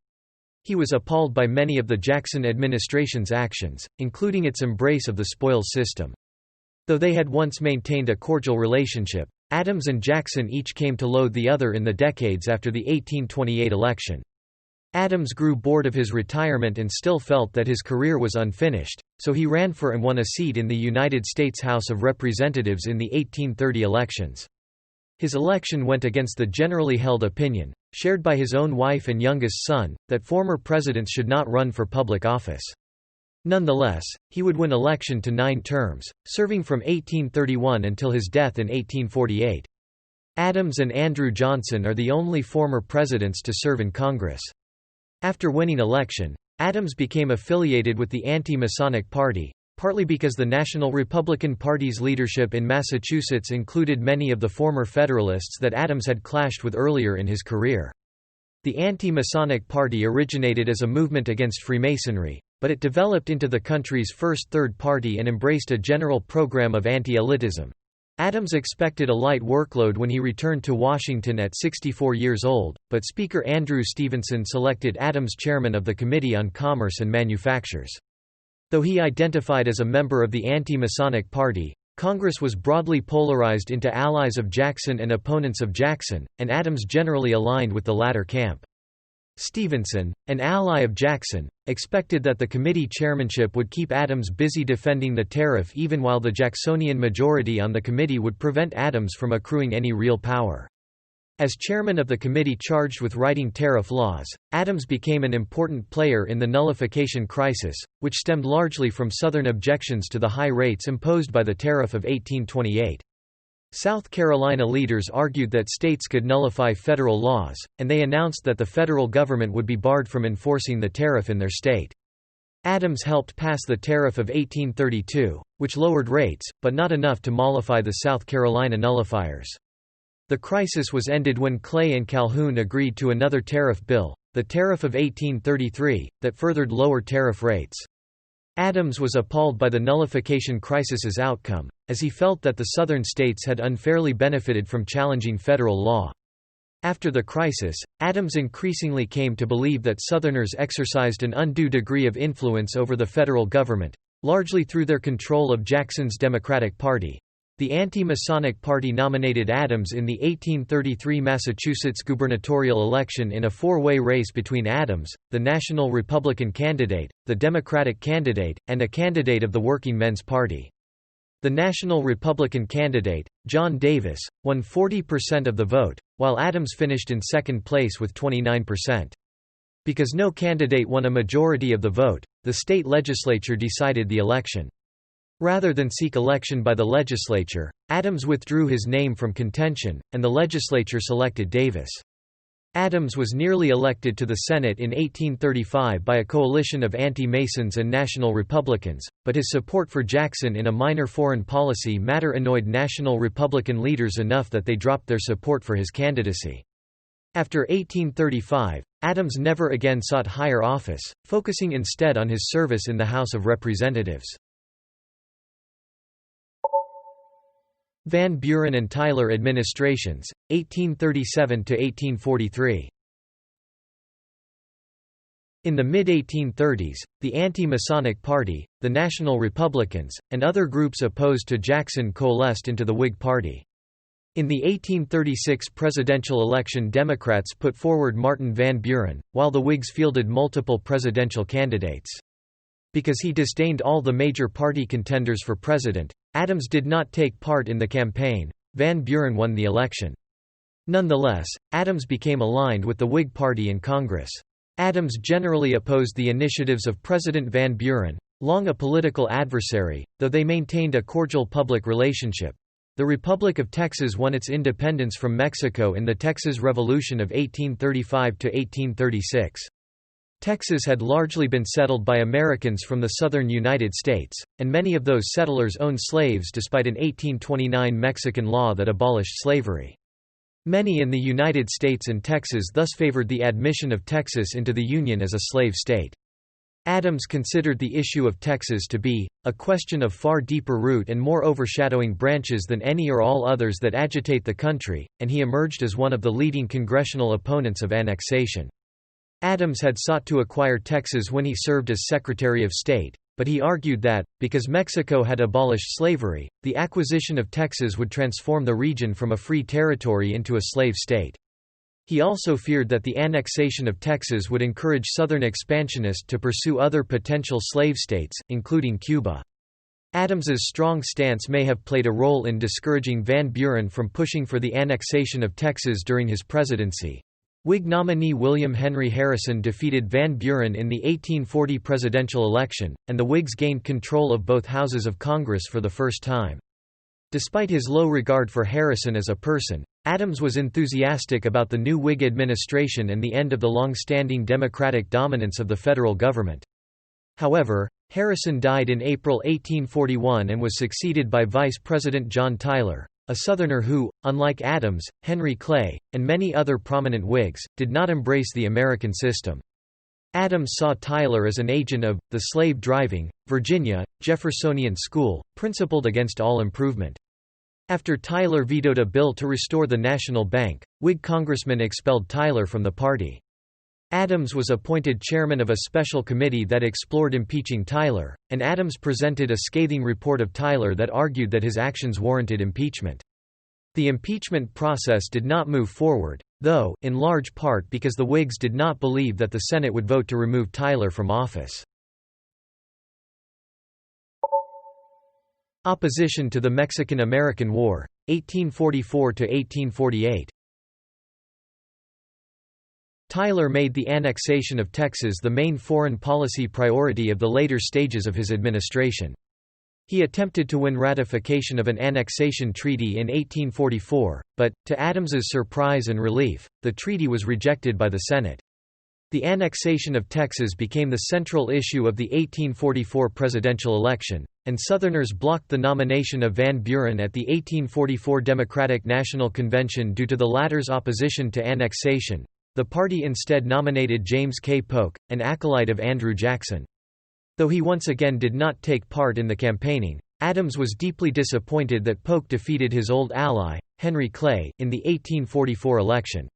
He was appalled by many of the Jackson administration's actions, including its embrace of the spoils system. Though they had once maintained a cordial relationship, Adams and Jackson each came to loathe the other in the decades after the 1828 election. Adams grew bored of his retirement and still felt that his career was unfinished, so he ran for and won a seat in the United States House of Representatives in the 1830 elections. His election went against the generally held opinion, shared by his own wife and youngest son, that former presidents should not run for public office. Nonetheless, he would win election to 9 terms, serving from 1831 until his death in 1848. Adams and Andrew Johnson are the only former presidents to serve in Congress. After winning election, Adams became affiliated with the anti-Masonic Party, partly because the National Republican Party's leadership in Massachusetts included many of the former Federalists that Adams had clashed with earlier in his career. The anti-Masonic Party originated as a movement against Freemasonry, but it developed into the country's first third party and embraced a general program of anti-elitism. Adams expected a light workload when he returned to Washington at 64 years old, but Speaker Andrew Stevenson selected Adams chairman of the Committee on Commerce and Manufactures. Though he identified as a member of the anti-Masonic Party, Congress was broadly polarized into allies of Jackson and opponents of Jackson, and Adams generally aligned with the latter camp. Stevenson, an ally of Jackson, expected that the committee chairmanship would keep Adams busy defending the tariff even while the Jacksonian majority on the committee would prevent Adams from accruing any real power. As chairman of the committee charged with writing tariff laws, Adams became an important player in the nullification crisis, which stemmed largely from Southern objections to the high rates imposed by the Tariff of 1828. South Carolina leaders argued that states could nullify federal laws, and they announced that the federal government would be barred from enforcing the tariff in their state. Adams helped pass the Tariff of 1832, which lowered rates, but not enough to mollify the South Carolina nullifiers. The crisis was ended when Clay and Calhoun agreed to another tariff bill, the Tariff of 1833, that furthered lower tariff rates. Adams was appalled by the nullification crisis's outcome, as he felt that the Southern states had unfairly benefited from challenging federal law. After the crisis, Adams increasingly came to believe that Southerners exercised an undue degree of influence over the federal government, largely through their control of Jackson's Democratic Party. The anti-Masonic Party nominated Adams in the 1833 Massachusetts gubernatorial election in a four-way race between Adams, the National Republican candidate, the Democratic candidate, and a candidate of the Working Men's Party. The national Republican candidate, John Davis, won 40% of the vote, while Adams finished in second place with 29%. Because no candidate won a majority of the vote, the state legislature decided the election. Rather than seek election by the legislature, Adams withdrew his name from contention, and the legislature selected Davis. Adams was nearly elected to the Senate in 1835 by a coalition of anti-Masons and national Republicans, but his support for Jackson in a minor foreign policy matter annoyed national Republican leaders enough that they dropped their support for his candidacy. After 1835, Adams never again sought higher office, focusing instead on his service in the House of Representatives. Van Buren and Tyler administrations, 1837–1843. In the mid-1830s, the anti-Masonic Party, the National Republicans, and other groups opposed to Jackson coalesced into the Whig Party. In the 1836 presidential election, Democrats put forward Martin Van Buren, while the Whigs fielded multiple presidential candidates. Because he disdained all the major party contenders for president, Adams did not take part in the campaign. Van Buren won the election. Nonetheless, Adams became aligned with the Whig Party in Congress. Adams generally opposed the initiatives of President Van Buren, long a political adversary, though they maintained a cordial public relationship. The Republic of Texas won its independence from Mexico in the Texas Revolution of 1835–1836. Texas had largely been settled by Americans from the southern United States, and many of those settlers owned slaves despite an 1829 Mexican law that abolished slavery. Many in the United States and Texas thus favored the admission of Texas into the Union as a slave state. Adams considered the issue of Texas to be a question of far deeper root and more overshadowing branches than any or all others that agitate the country, and he emerged as one of the leading congressional opponents of annexation. Adams had sought to acquire Texas when he served as Secretary of State, but he argued that, because Mexico had abolished slavery, the acquisition of Texas would transform the region from a free territory into a slave state. He also feared that the annexation of Texas would encourage Southern expansionists to pursue other potential slave states, including Cuba. Adams's strong stance may have played a role in discouraging Van Buren from pushing for the annexation of Texas during his presidency. Whig nominee William Henry Harrison defeated Van Buren in the 1840 presidential election, and the Whigs gained control of both houses of Congress for the first time. Despite his low regard for Harrison as a person, Adams was enthusiastic about the new Whig administration and the end of the long-standing Democratic dominance of the federal government. However, Harrison died in April 1841 and was succeeded by Vice President John Tyler, a Southerner who, unlike Adams, Henry Clay, and many other prominent Whigs, did not embrace the American system. Adams saw Tyler as an agent of the slave-driving, Virginia, Jeffersonian school, principled against all improvement. After Tyler vetoed a bill to restore the National Bank, Whig congressmen expelled Tyler from the party. Adams was appointed chairman of a special committee that explored impeaching Tyler, and Adams presented a scathing report of Tyler that argued that his actions warranted impeachment. The impeachment process did not move forward, though, in large part because the Whigs did not believe that the Senate would vote to remove Tyler from office. Opposition to the Mexican–American War, 1844–1848. Tyler made the annexation of Texas the main foreign policy priority of the later stages of his administration. He attempted to win ratification of an annexation treaty in 1844, but, to Adams's surprise and relief, the treaty was rejected by the Senate. The annexation of Texas became the central issue of the 1844 presidential election, and Southerners blocked the nomination of Van Buren at the 1844 Democratic National Convention due to the latter's opposition to annexation. The party instead nominated James K. Polk, an acolyte of Andrew Jackson. Though he once again did not take part in the campaigning, Adams was deeply disappointed that Polk defeated his old ally, Henry Clay, in the 1844 election.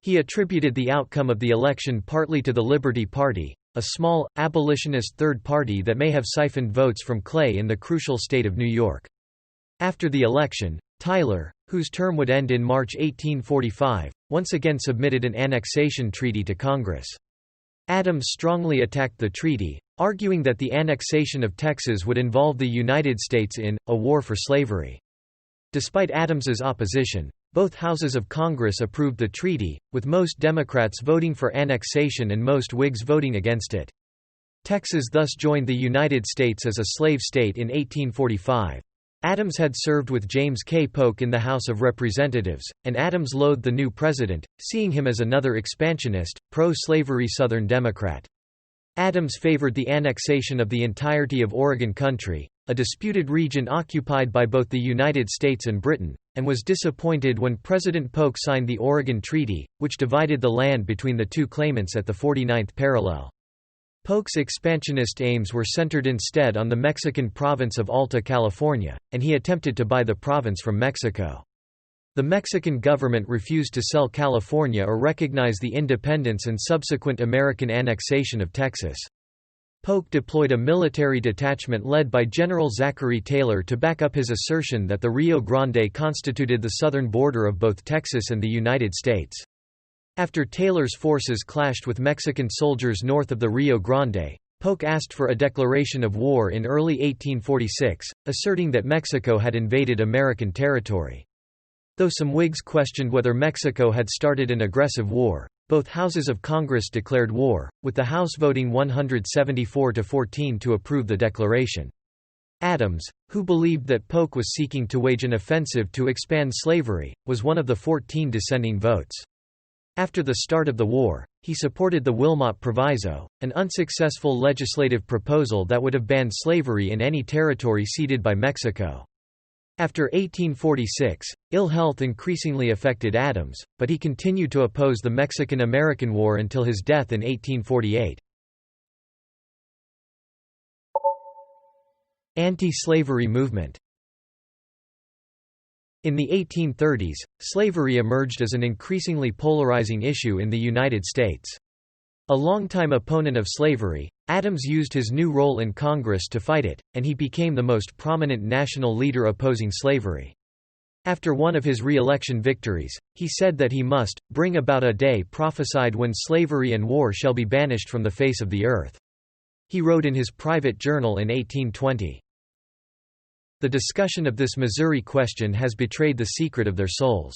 He attributed the outcome of the election partly to the Liberty Party, a small, abolitionist third party that may have siphoned votes from Clay in the crucial state of New York. After the election, Tyler, whose term would end in March 1845, once again submitted an annexation treaty to Congress. Adams strongly attacked the treaty, arguing that the annexation of Texas would involve the United States in a war for slavery. Despite Adams's opposition, both houses of Congress approved the treaty, with most Democrats voting for annexation and most Whigs voting against it. Texas thus joined the United States as a slave state in 1845. Adams had served with James K. Polk in the House of Representatives, and Adams loathed the new president, seeing him as another expansionist, pro-slavery Southern Democrat. Adams favored the annexation of the entirety of Oregon Country, a disputed region occupied by both the United States and Britain, and was disappointed when President Polk signed the Oregon Treaty, which divided the land between the two claimants at the 49th parallel. Polk's expansionist aims were centered instead on the Mexican province of Alta California, and he attempted to buy the province from Mexico. The Mexican government refused to sell California or recognize the independence and subsequent American annexation of Texas. Polk deployed a military detachment led by General Zachary Taylor to back up his assertion that the Rio Grande constituted the southern border of both Texas and the United States. After Taylor's forces clashed with Mexican soldiers north of the Rio Grande, Polk asked for a declaration of war in early 1846, asserting that Mexico had invaded American territory. Though some Whigs questioned whether Mexico had started an aggressive war, both houses of Congress declared war, with the House voting 174-14 to approve the declaration. Adams, who believed that Polk was seeking to wage an offensive to expand slavery, was one of the 14 dissenting votes. After the start of the war, he supported the Wilmot Proviso, an unsuccessful legislative proposal that would have banned slavery in any territory ceded by Mexico. After 1846, ill health increasingly affected Adams, but he continued to oppose the Mexican-American War until his death in 1848. Anti-slavery movement. In the 1830s, slavery emerged as an increasingly polarizing issue in the United States. A longtime opponent of slavery, Adams used his new role in Congress to fight it, and he became the most prominent national leader opposing slavery. After one of his re-election victories, he said that he must bring about a day prophesied when slavery and war shall be banished from the face of the earth. He wrote in his private journal in 1820. The discussion of this Missouri question has betrayed the secret of their souls.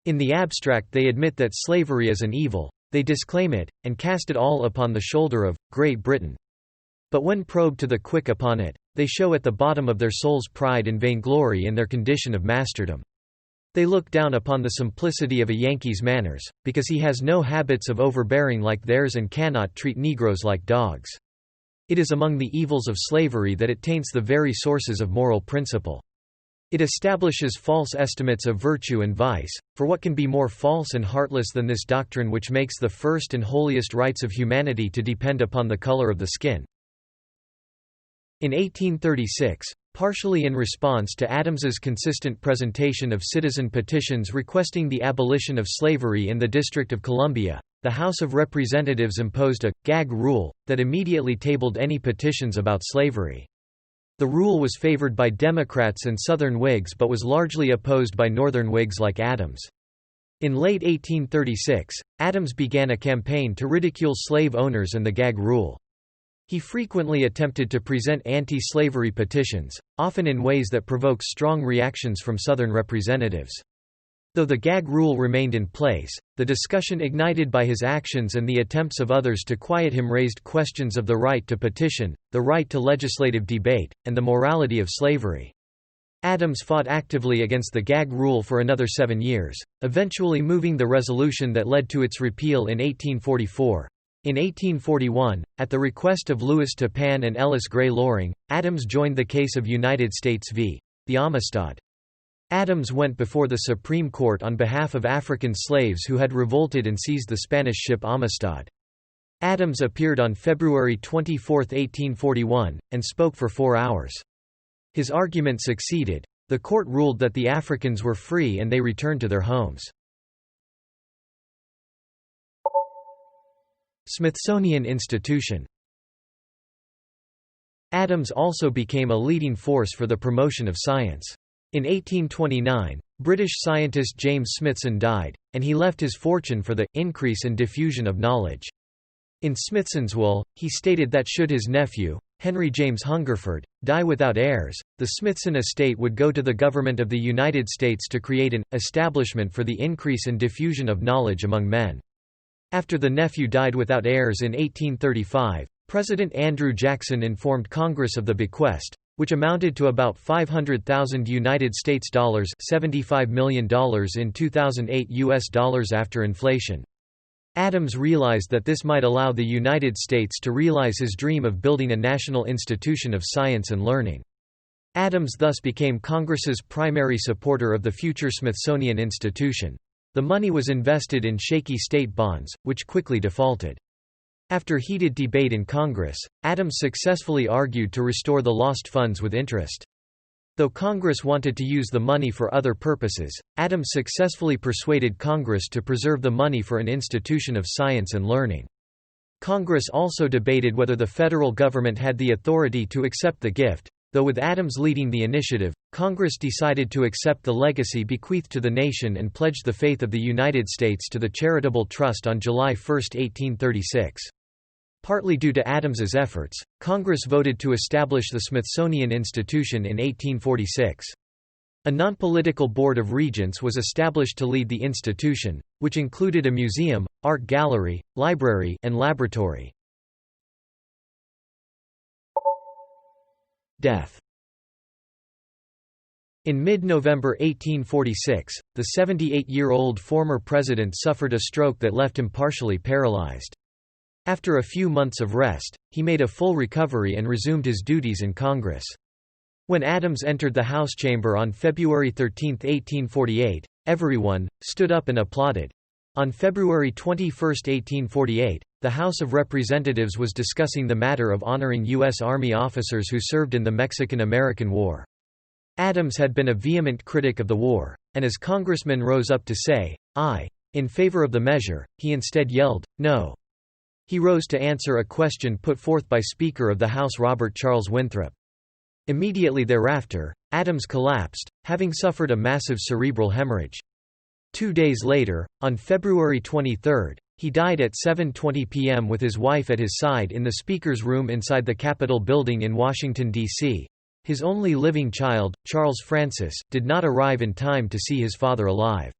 In the abstract they admit that slavery is an evil, they disclaim it, and cast it all upon the shoulder of Great Britain. But when probed to the quick upon it, they show at the bottom of their souls pride and vainglory in their condition of masterdom. They look down upon the simplicity of a Yankee's manners, because he has no habits of overbearing like theirs and cannot treat Negroes like dogs. It is among the evils of slavery that it taints the very sources of moral principle. It establishes false estimates of virtue and vice, for what can be more false and heartless than this doctrine which makes the first and holiest rights of humanity to depend upon the color of the skin? In 1836, partially in response to Adams's consistent presentation of citizen petitions requesting the abolition of slavery in the District of Columbia, the House of Representatives imposed a «gag rule» that immediately tabled any petitions about slavery. The rule was favored by Democrats and Southern Whigs but was largely opposed by Northern Whigs like Adams. In late 1836, Adams began a campaign to ridicule slave owners and the gag rule. He frequently attempted to present anti-slavery petitions, often in ways that provoked strong reactions from Southern representatives. Though the gag rule remained in place, the discussion ignited by his actions and the attempts of others to quiet him raised questions of the right to petition, the right to legislative debate, and the morality of slavery. Adams fought actively against the gag rule for another 7 years, eventually moving the resolution that led to its repeal in 1844. In 1841, at the request of Louis Tappan and Ellis Gray Loring, Adams joined the case of United States v. the Amistad. Adams went before the Supreme Court on behalf of African slaves who had revolted and seized the Spanish ship Amistad. Adams appeared on February 24, 1841, and spoke for 4 hours. His argument succeeded. The court ruled that the Africans were free and they returned to their homes. Smithsonian Institution. Adams also became a leading force for the promotion of science. In 1829, British scientist James Smithson died, and he left his fortune for the increase and diffusion of knowledge. In Smithson's will, he stated that should his nephew, Henry James Hungerford, die without heirs, the Smithson estate would go to the government of the United States to create an establishment for the increase and diffusion of knowledge among men. After the nephew died without heirs in 1835, President Andrew Jackson informed Congress of the bequest, which amounted to about $500,000 United States dollars, $75 million in 2008 US dollars after inflation. Adams realized that this might allow the United States to realize his dream of building a national institution of science and learning. Adams thus became Congress's primary supporter of the future Smithsonian Institution. The money was invested in shaky state bonds, which quickly defaulted. After heated debate in Congress, Adams successfully argued to restore the lost funds with interest. Though Congress wanted to use the money for other purposes, Adams successfully persuaded Congress to preserve the money for an institution of science and learning. Congress also debated whether the federal government had the authority to accept the gift, though with Adams leading the initiative, Congress decided to accept the legacy bequeathed to the nation and pledged the faith of the United States to the charitable trust on July 1, 1836. Partly due to Adams's efforts, Congress voted to establish the Smithsonian Institution in 1846. A non-political board of regents was established to lead the institution, which included a museum, art gallery, library, and laboratory. Death. In mid-November 1846, the 78-year-old former president suffered a stroke that left him partially paralyzed. After a few months of rest, he made a full recovery and resumed his duties in Congress. When Adams entered the House chamber on February 13, 1848, everyone stood up and applauded. On February 21, 1848, the House of Representatives was discussing the matter of honoring U.S. Army officers who served in the Mexican-American War. Adams had been a vehement critic of the war, and as congressmen rose up to say, "Aye," in favor of the measure, he instead yelled, "No." He rose to answer a question put forth by Speaker of the House Robert Charles Winthrop. Immediately thereafter, Adams collapsed, having suffered a massive cerebral hemorrhage. 2 days later, on February 23, he died at 7:20 p.m. with his wife at his side in the Speaker's room inside the Capitol building in Washington, D.C. His only living child, Charles Francis, did not arrive in time to see his father alive.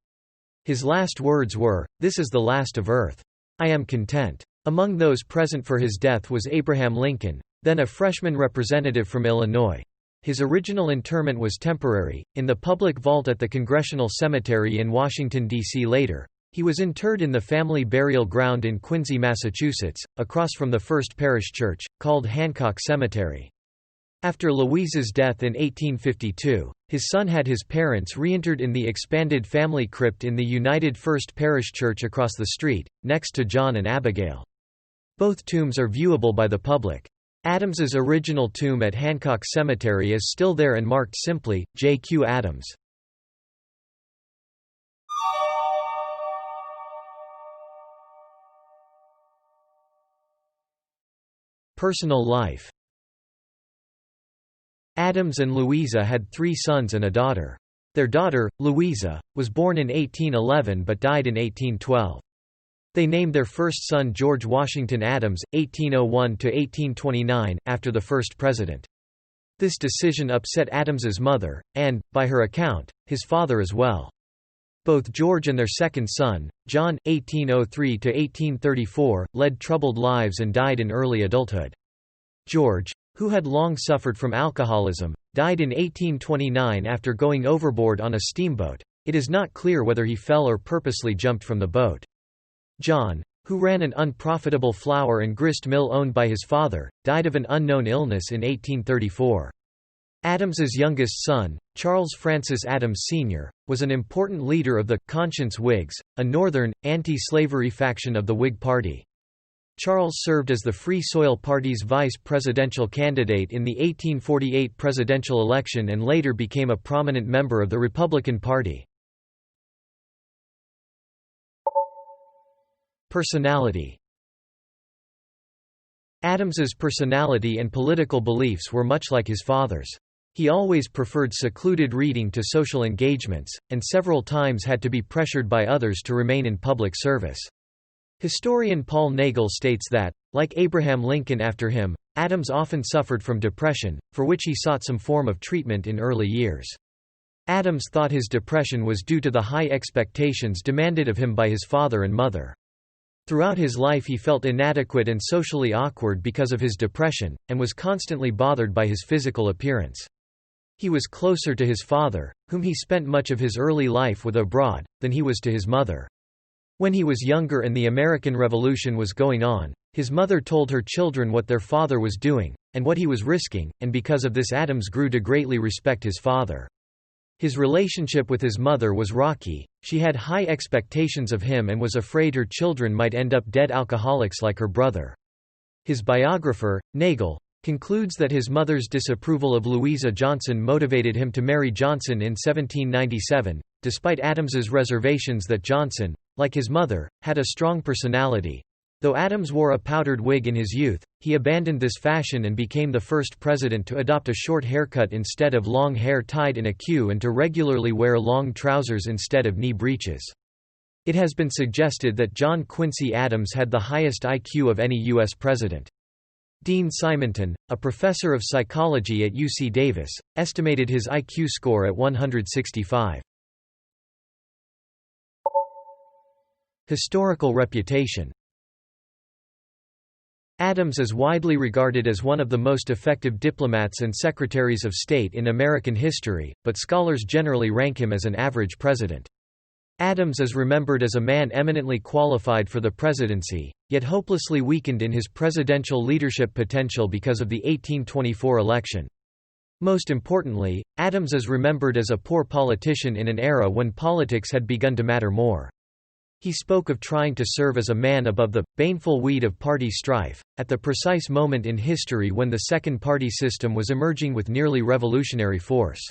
His last words were, "This is the last of earth. I am content." Among those present for his death was Abraham Lincoln, then a freshman representative from Illinois. His original interment was temporary, in the public vault at the Congressional Cemetery in Washington, D.C. Later, he was interred in the family burial ground in Quincy, Massachusetts, across from the First Parish Church, called Hancock Cemetery. After Louisa's death in 1852, his son had his parents reinterred in the expanded family crypt in the United First Parish Church across the street, next to John and Abigail. Both tombs are viewable by the public. Adams's original tomb at Hancock Cemetery is still there and marked simply, J.Q. Adams. Personal life. Adams and Louisa had 3 sons and a daughter. Their daughter, Louisa, was born in 1811 but died in 1812. They named their first son George Washington Adams, 1801–1829, after the first president. This decision upset Adams's mother, and, by her account, his father as well. Both George and their second son, John, 1803–1834, led troubled lives and died in early adulthood. George, who had long suffered from alcoholism, died in 1829 after going overboard on a steamboat. It is not clear whether he fell or purposely jumped from the boat. John, who ran an unprofitable flour and grist mill owned by his father, died of an unknown illness in 1834. Adams's youngest son, Charles Francis Adams Sr., was an important leader of the Conscience Whigs, a northern, anti-slavery faction of the Whig Party. Charles served as the Free Soil Party's vice presidential candidate in the 1848 presidential election and later became a prominent member of the Republican Party. Personality. Adams's personality and political beliefs were much like his father's. He always preferred secluded reading to social engagements, and several times had to be pressured by others to remain in public service. Historian Paul Nagel states that, like Abraham Lincoln after him, Adams often suffered from depression, for which he sought some form of treatment in early years. Adams thought his depression was due to the high expectations demanded of him by his father and mother. Throughout his life he felt inadequate and socially awkward because of his depression, and was constantly bothered by his physical appearance. He was closer to his father, whom he spent much of his early life with abroad, than he was to his mother. When he was younger and the American Revolution was going on, his mother told her children what their father was doing, and what he was risking, and because of this Adams grew to greatly respect his father. His relationship with his mother was rocky. She had high expectations of him and was afraid her children might end up dead alcoholics like her brother. His biographer, Nagel, concludes that his mother's disapproval of Louisa Johnson motivated him to marry Johnson in 1797, despite Adams's reservations that Johnson, like his mother, had a strong personality. Though Adams wore a powdered wig in his youth, he abandoned this fashion and became the first president to adopt a short haircut instead of long hair tied in a queue and to regularly wear long trousers instead of knee breeches. It has been suggested that John Quincy Adams had the highest IQ of any U.S. president. Dean Simonton, a professor of psychology at UC Davis, estimated his IQ score at 165. Historical reputation. Adams is widely regarded as one of the most effective diplomats and secretaries of state in American history, but scholars generally rank him as an average president. Adams is remembered as a man eminently qualified for the presidency, yet hopelessly weakened in his presidential leadership potential because of the 1824 election. Most importantly, Adams is remembered as a poor politician in an era when politics had begun to matter more. He spoke of trying to serve as a man above the baneful weed of party strife, at the precise moment in history when the second party system was emerging with nearly revolutionary force.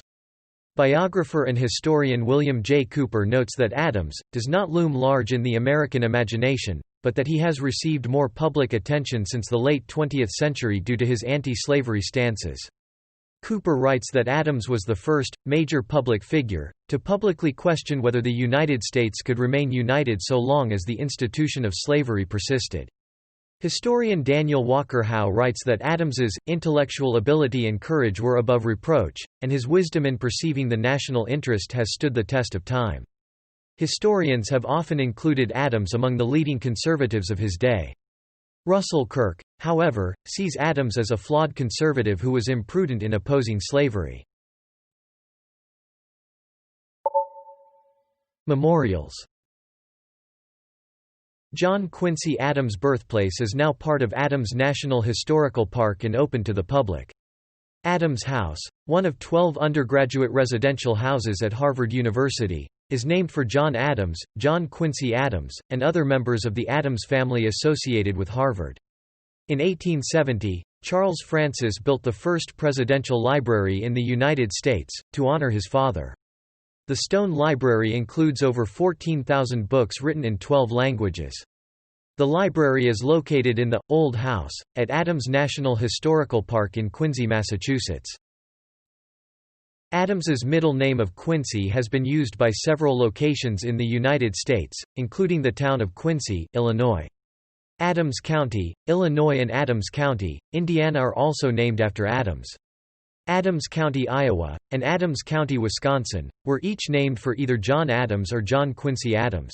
Biographer and historian William J. Cooper notes that Adams does not loom large in the American imagination, but that he has received more public attention since the late 20th century due to his anti-slavery stances. Cooper writes that Adams was the first, major public figure, to publicly question whether the United States could remain united so long as the institution of slavery persisted. Historian Daniel Walker Howe writes that Adams's intellectual ability and courage were above reproach, and his wisdom in perceiving the national interest has stood the test of time. Historians have often included Adams among the leading conservatives of his day. Russell Kirk, however, sees Adams as a flawed conservative who was imprudent in opposing slavery. Memorials. John Quincy Adams' birthplace is now part of Adams National Historical Park and open to the public. Adams House, one of 12 undergraduate residential houses at Harvard University, is named for John Adams, John Quincy Adams, and other members of the Adams family associated with Harvard. In 1870, Charles Francis built the first presidential library in the United States, to honor his father. The Stone Library includes over 14,000 books written in 12 languages. The library is located in the Old House, at Adams National Historical Park in Quincy, Massachusetts. Adams's middle name of Quincy has been used by several locations in the United States, including the town of Quincy, Illinois. Adams County, Illinois and Adams County, Indiana are also named after Adams. Adams County, Iowa, and Adams County, Wisconsin, were each named for either John Adams or John Quincy Adams.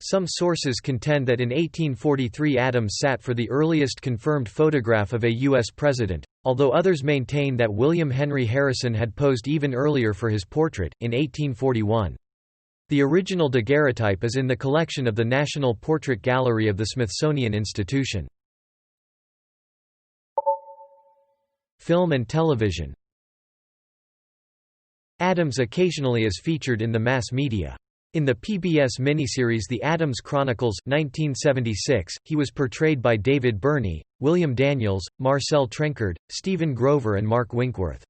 Some sources contend that in 1843 Adams sat for the earliest confirmed photograph of a U.S. president, although others maintain that William Henry Harrison had posed even earlier for his portrait, in 1841. The original daguerreotype is in the collection of the National Portrait Gallery of the Smithsonian Institution. Film and television. Adams occasionally is featured in the mass media. In the PBS miniseries The Adams Chronicles 1976, he was portrayed by David Birney, William Daniels, Marcel Trencard, Stephen Grover and Mark Winkworth.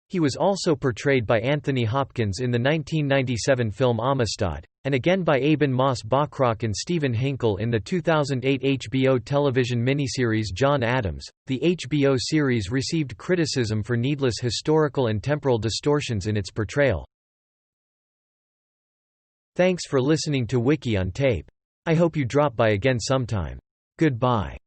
He was also portrayed by Anthony Hopkins in the 1997 film Amistad, and again by Aben Moss Bachrach and Stephen Hinkle in the 2008 HBO television miniseries John Adams. The HBO series received criticism for needless historical and temporal distortions in its portrayal. Thanks for listening to Wiki-On-Tape. I hope you drop by again sometime. Goodbye.